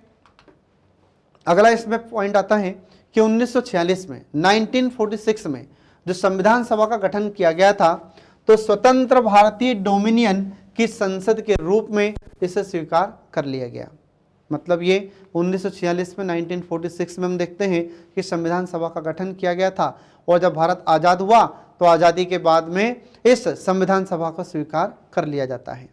अगला इसमें पॉइंट आता है कि 1946 में 1946 में जो संविधान सभा का गठन किया गया था, तो स्वतंत्र भारतीय डोमिनियन की संसद के रूप में इसे स्वीकार कर लिया गया। मतलब ये 1946 में 1946 में हम देखते हैं कि संविधान सभा का गठन किया गया था, और जब भारत आज़ाद हुआ तो आज़ादी के बाद में इस संविधान सभा को स्वीकार कर लिया जाता है।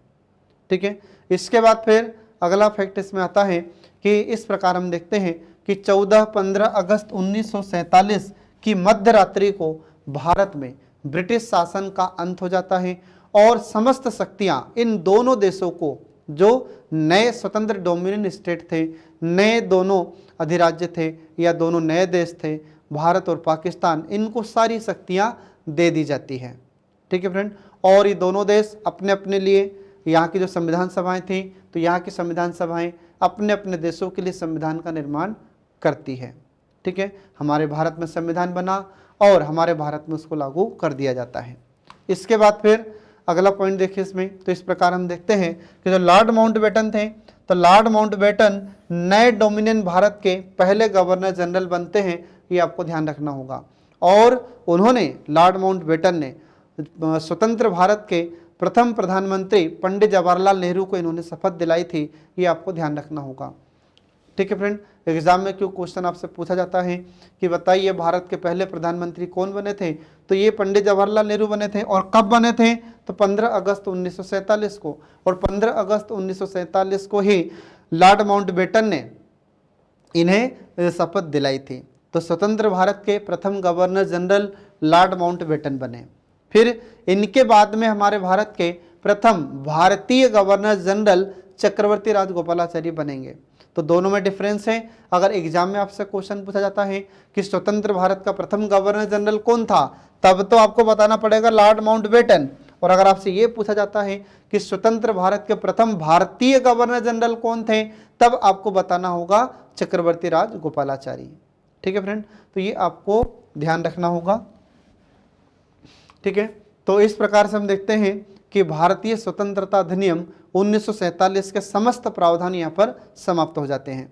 ठीक है। इसके बाद फिर अगला फैक्ट इसमें आता है कि इस प्रकार हम देखते हैं कि 14-15 अगस्त 1947 की मध्य रात्रि को भारत में ब्रिटिश शासन का अंत हो जाता है, और समस्त शक्तियां इन दोनों देशों को, जो नए स्वतंत्र डोमिनियन स्टेट थे, नए दोनों अधिराज्य थे या दोनों नए देश थे, भारत और पाकिस्तान, इनको सारी शक्तियां दे दी जाती है। ठीक है फ्रेंड। और ये दोनों देश अपने अपने लिए, यहाँ की जो संविधान सभाएं थी, तो यहाँ की संविधान सभाएं अपने अपने देशों के लिए संविधान का निर्माण करती है। ठीक है। हमारे भारत में संविधान बना और हमारे भारत में उसको लागू कर दिया जाता है। इसके बाद फिर अगला पॉइंट देखिए इसमें, तो इस प्रकार हम देखते हैं कि जो लॉर्ड माउंटबेटन थे, तो लॉर्ड माउंटबेटन नए डोमिनियन भारत के पहले गवर्नर जनरल बनते हैं। ये आपको ध्यान रखना होगा। और उन्होंने, लॉर्ड माउंटबेटन ने स्वतंत्र भारत के प्रथम प्रधानमंत्री पंडित जवाहरलाल नेहरू को इन्होंने शपथ दिलाई थी। ये आपको ध्यान रखना होगा। ठीक है फ्रेंड। एग्जाम में क्यों क्वेश्चन आपसे पूछा जाता है कि बताइए भारत के पहले प्रधानमंत्री कौन बने थे, तो ये पंडित जवाहरलाल नेहरू बने थे। और कब बने थे, तो 15 अगस्त 1947 को। और 15 अगस्त 1947 को ही लॉर्ड माउंटबेटन ने इन्हें शपथ दिलाई थी। तो स्वतंत्र भारत के प्रथम गवर्नर जनरल लॉर्ड माउंटबेटन बने। फिर इनके बाद में हमारे भारत के प्रथम भारतीय गवर्नर जनरल चक्रवर्ती राजगोपालाचारी बनेंगे। तो दोनों में डिफरेंस है। अगर एग्जाम में आपसे क्वेश्चन पूछा जाता है कि स्वतंत्र भारत का प्रथम गवर्नर जनरल कौन था, तब तो आपको बताना पड़ेगा लॉर्ड माउंटबेटन। और अगर आपसे ये पूछा जाता है कि स्वतंत्र भारत के प्रथम भारतीय गवर्नर जनरल कौन थे, तब आपको बताना होगा चक्रवर्ती राज गोपालाचारी। ठीक है फ्रेंड, तो ये आपको ध्यान रखना होगा। ठीक है, तो इस प्रकार से हम देखते हैं कि भारतीय स्वतंत्रता अधिनियम 1947 के समस्त प्रावधान यहाँ पर समाप्त हो जाते हैं।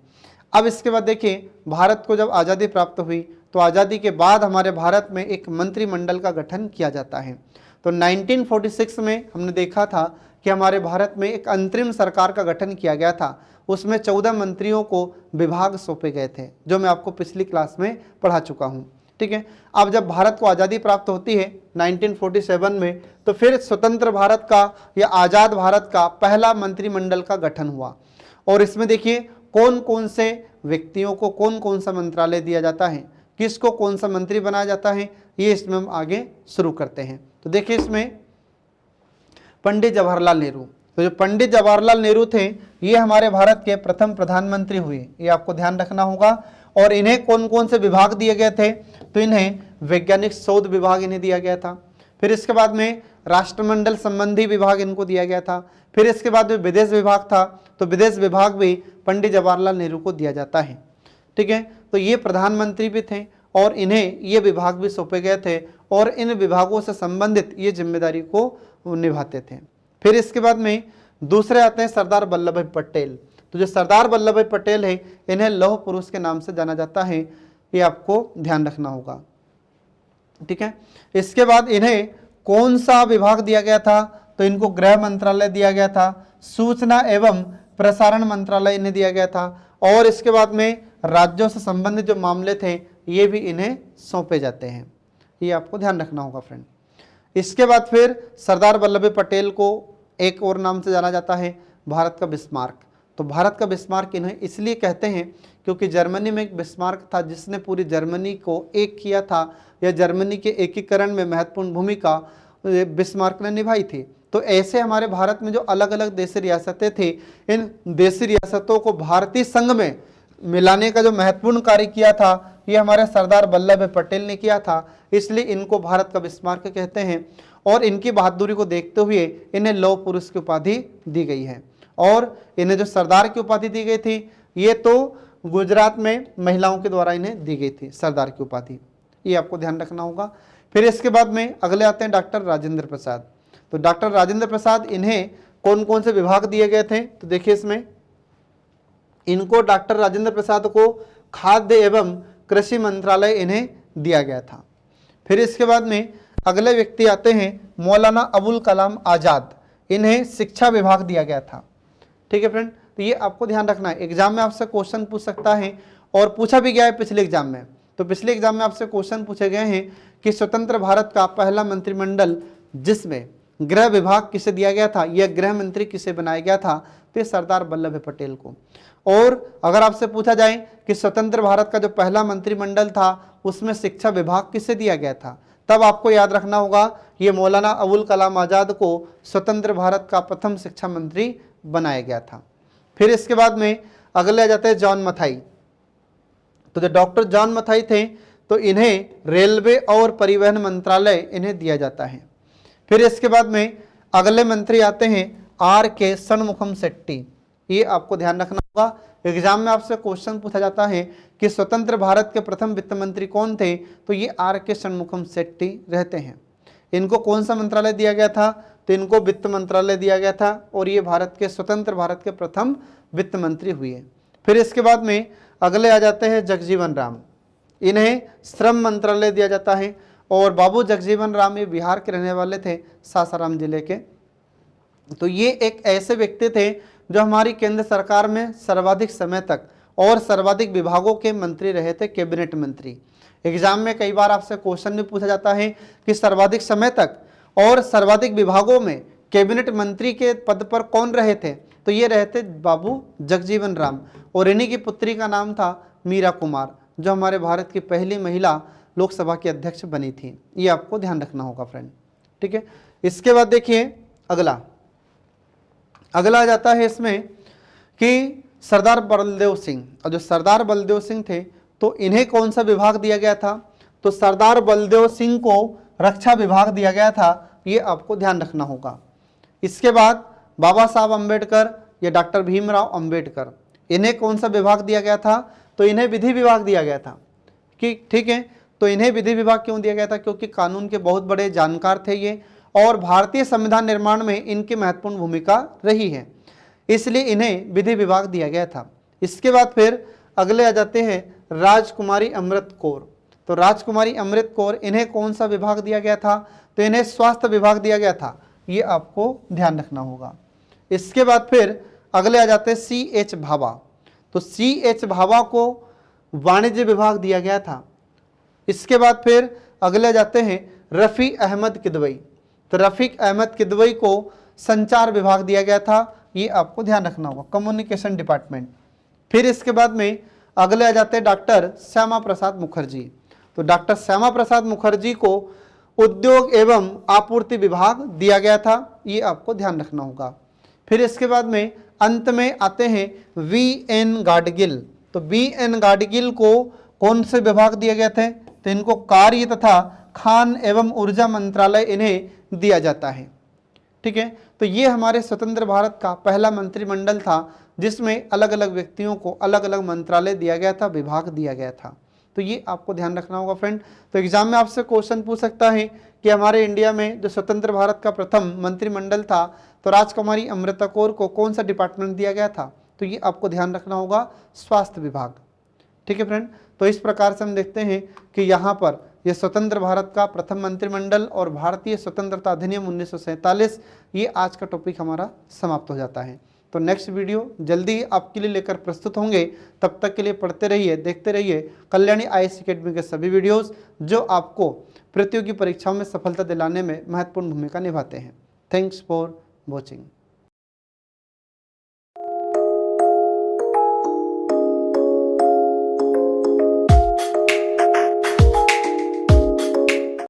अब इसके बाद देखिए, भारत को जब आज़ादी प्राप्त हुई तो आज़ादी के बाद हमारे भारत में एक मंत्रिमंडल का गठन किया जाता है। तो 1946 में हमने देखा था कि हमारे भारत में एक अंतरिम सरकार का गठन किया गया था। उसमें 14 मंत्रियों को विभाग सौंपे गए थे, जो मैं आपको पिछली क्लास में पढ़ा चुका हूँ। ठीक है, अब जब भारत को आज़ादी प्राप्त होती है 1947 में, तो फिर स्वतंत्र भारत का या आज़ाद भारत का पहला मंत्रिमंडल का गठन हुआ। और इसमें देखिए कौन कौन से व्यक्तियों को कौन कौन सा मंत्रालय दिया जाता है, किसको कौन सा मंत्री बनाया जाता है, ये इसमें हम आगे शुरू करते हैं। तो देखिए इसमें पंडित जवाहरलाल नेहरू, तो जो पंडित जवाहरलाल नेहरू थे ये हमारे भारत के प्रथम प्रधानमंत्री हुए, ये आपको ध्यान रखना होगा। और इन्हें कौन कौन से विभाग दिए गए थे, तो इन्हें वैज्ञानिक शोध विभाग इन्हें दिया गया था। फिर इसके बाद में राष्ट्रमंडल संबंधी विभाग इनको दिया गया था। फिर इसके बाद में विदेश विभाग था, तो विदेश विभाग भी पंडित जवाहरलाल नेहरू को दिया जाता है। ठीक है, तो ये प्रधानमंत्री भी थे और इन्हें ये विभाग भी सौंपे गए थे और इन विभागों से संबंधित ये जिम्मेदारी को निभाते थे। फिर इसके बाद में दूसरे आते हैं सरदार वल्लभ भाई पटेल। तो जो सरदार वल्लभ भाई पटेल है इन्हें लौह पुरुष के नाम से जाना जाता है, ये आपको ध्यान रखना होगा। ठीक है, इसके बाद इन्हें कौन सा विभाग दिया गया था, तो इनको गृह मंत्रालय दिया गया था, सूचना एवं प्रसारण मंत्रालय इन्हें दिया गया था, और इसके बाद में राज्यों से संबंधित जो मामले थे ये भी इन्हें सौंपे जाते हैं। ये आपको ध्यान रखना होगा फ्रेंड। इसके बाद फिर सरदार वल्लभ भाई पटेल को एक और नाम से जाना जाता है, भारत का बिस्मार्क। तो भारत का बिस्मार्क इन्हें इसलिए कहते हैं क्योंकि जर्मनी में एक बिस्मार्क था जिसने पूरी जर्मनी को एक किया था, या जर्मनी के एकीकरण में महत्वपूर्ण भूमिका बिस्मार्क ने निभाई थी। तो ऐसे हमारे भारत में जो अलग अलग देशी रियासतें थी, इन देशी रियासतों को भारतीय संघ में मिलाने का जो महत्वपूर्ण कार्य किया था ये हमारे सरदार वल्लभ भाई पटेल ने किया था, इसलिए इनको भारत का बिस्मार्क कहते हैं। और इनकी बहादुरी को देखते हुए इन्हें लौह पुरुष की उपाधि दी गई है। और इन्हें जो सरदार की उपाधि दी गई थी ये तो गुजरात में महिलाओं के द्वारा इन्हें दी गई थी सरदार की उपाधि, ये आपको ध्यान रखना होगा। फिर इसके बाद में अगले आते हैं डॉक्टर राजेंद्र प्रसाद। तो डॉक्टर राजेंद्र प्रसाद इन्हें कौन कौन से विभाग दिए गए थे, तो देखिए इसमें इनको डॉक्टर राजेंद्र प्रसाद को खाद्य एवं कृषि मंत्रालय इन्हें दिया गया था। फिर इसके बाद में अगले व्यक्ति आते हैं मौलाना अबुल कलाम आज़ाद, इन्हें शिक्षा विभाग दिया गया था। ठीक है फ्रेंड, तो ये आपको ध्यान रखना है, एग्जाम में आपसे क्वेश्चन पूछ सकता है और पूछा भी गया है पिछले एग्जाम में। तो पिछले एग्जाम में आपसे क्वेश्चन पूछे गए हैं कि स्वतंत्र भारत का पहला मंत्रिमंडल जिसमें गृह विभाग किसे दिया गया था, यह गृह मंत्री किसे बनाया गया था, तो ये सरदार वल्लभ भाई पटेल को। और अगर आपसे पूछा जाए कि स्वतंत्र भारत का जो पहला मंत्रिमंडल था उसमें शिक्षा विभाग किसे दिया गया था, तब आपको याद रखना होगा ये मौलाना अबुल कलाम आज़ाद को स्वतंत्र भारत का प्रथम शिक्षा मंत्री बनाया गया था। फिर इसके बाद में अगले आ जाते हैं जॉन मथाई। तो जो डॉक्टर जॉन मथाई थे तो इन्हें रेलवे और परिवहन मंत्रालय इन्हें दिया जाता है। फिर इसके बाद में अगले मंत्री आते हैं R.K. षणमुखम शेट्टी, ये आपको ध्यान रखना होगा। एग्जाम में आपसे क्वेश्चन पूछा जाता है कि स्वतंत्र भारत के प्रथम वित्त मंत्री कौन थे, तो ये R.K. षणमुखम शेट्टी रहते हैं। इनको कौन सा मंत्रालय दिया गया था, तो इनको वित्त मंत्रालय दिया गया था और ये भारत के स्वतंत्र भारत के प्रथम वित्त मंत्री हुए। फिर इसके बाद में अगले आ जाते हैं जगजीवन राम, इन्हें श्रम मंत्रालय दिया जाता है। और बाबू जगजीवन राम ये बिहार के रहने वाले थे, सासाराम जिले के। तो ये एक ऐसे व्यक्ति थे जो हमारी केंद्र सरकार में सर्वाधिक समय तक और सर्वाधिक विभागों के मंत्री रहे थे, कैबिनेट मंत्री। एग्जाम में कई बार आपसे क्वेश्चन भी पूछा जाता है कि सर्वाधिक समय तक और सर्वाधिक विभागों में कैबिनेट मंत्री के पद पर कौन रहे थे, तो ये रहे थे बाबू जगजीवन राम। और इन्हीं की पुत्री का नाम था मीरा कुमार, जो हमारे भारत की पहली महिला लोकसभा की अध्यक्ष बनी थी। ये आपको ध्यान रखना होगा फ्रेंड। ठीक है, इसके बाद देखिए अगला आ जाता है इसमें कि सरदार बलदेव सिंह। और जो सरदार बलदेव सिंह थे तो इन्हें कौन सा विभाग दिया गया था, तो सरदार बलदेव सिंह को रक्षा विभाग दिया गया था, ये आपको ध्यान रखना होगा। इसके बाद बाबा साहब अम्बेडकर या डॉक्टर भीमराव अम्बेडकर, इन्हें कौन सा विभाग दिया गया था? तो इन्हें विधि विभाग दिया गया था कि ठीक है। तो इन्हें विधि विभाग क्यों दिया गया था? क्योंकि कानून के बहुत बड़े जानकार थे ये, और भारतीय संविधान निर्माण में इनकी महत्वपूर्ण भूमिका रही है, इसलिए इन्हें विधि विभाग दिया गया था। इसके बाद फिर अगले आ जाते हैं राजकुमारी अमृत कौर। तो राजकुमारी अमृत कौर, इन्हें कौन सा विभाग दिया गया था? तो इन्हें स्वास्थ्य विभाग दिया गया था, ये आपको ध्यान रखना होगा। इसके बाद फिर अगले आ जाते हैं C.H. भाभा। तो C.H. भाभा को वाणिज्य विभाग दिया गया था। इसके बाद फिर अगले आ जाते हैं रफ़ी अहमद किदवई। तो रफ़ीक अहमद किदवई को संचार विभाग दिया गया था, ये आपको ध्यान रखना होगा, कम्युनिकेशन डिपार्टमेंट। फिर इसके बाद में अगले आ जाते हैं डॉक्टर श्यामा प्रसाद मुखर्जी। तो डॉक्टर श्यामा प्रसाद मुखर्जी को उद्योग एवं आपूर्ति विभाग दिया गया था, ये आपको ध्यान रखना होगा। फिर इसके बाद में अंत में आते हैं V.N. गाडगिल। तो V.N. गाडगिल को कौन से विभाग दिए गए थे? तो इनको कार्य तथा खान एवं ऊर्जा मंत्रालय इन्हें दिया जाता है। ठीक है, तो ये हमारे स्वतंत्र भारत का पहला मंत्रिमंडल था जिसमें अलग अलग व्यक्तियों को अलग अलग मंत्रालय दिया गया था, विभाग दिया गया था। तो ये आपको ध्यान रखना होगा फ्रेंड। तो एग्जाम में आपसे क्वेश्चन पूछ सकता है कि हमारे इंडिया में जो स्वतंत्र भारत का प्रथम मंत्रिमंडल था, तो राजकुमारी अमृता कौर को कौन सा डिपार्टमेंट दिया गया था? तो ये आपको ध्यान रखना होगा, स्वास्थ्य विभाग। ठीक है फ्रेंड, तो इस प्रकार से हम देखते हैं कि यहाँ पर ये स्वतंत्र भारत का प्रथम मंत्रिमंडल और भारतीय स्वतंत्रता अधिनियम 1947, ये आज का टॉपिक हमारा समाप्त हो जाता है। तो नेक्स्ट वीडियो जल्दी आपके लिए लेकर प्रस्तुत होंगे। तब तक के लिए पढ़ते रहिए, देखते रहिए कल्याणी IAS अकेडमी के सभी वीडियोस जो आपको प्रतियोगी परीक्षाओं में सफलता दिलाने में महत्वपूर्ण भूमिका निभाते हैं। Thanks for watching.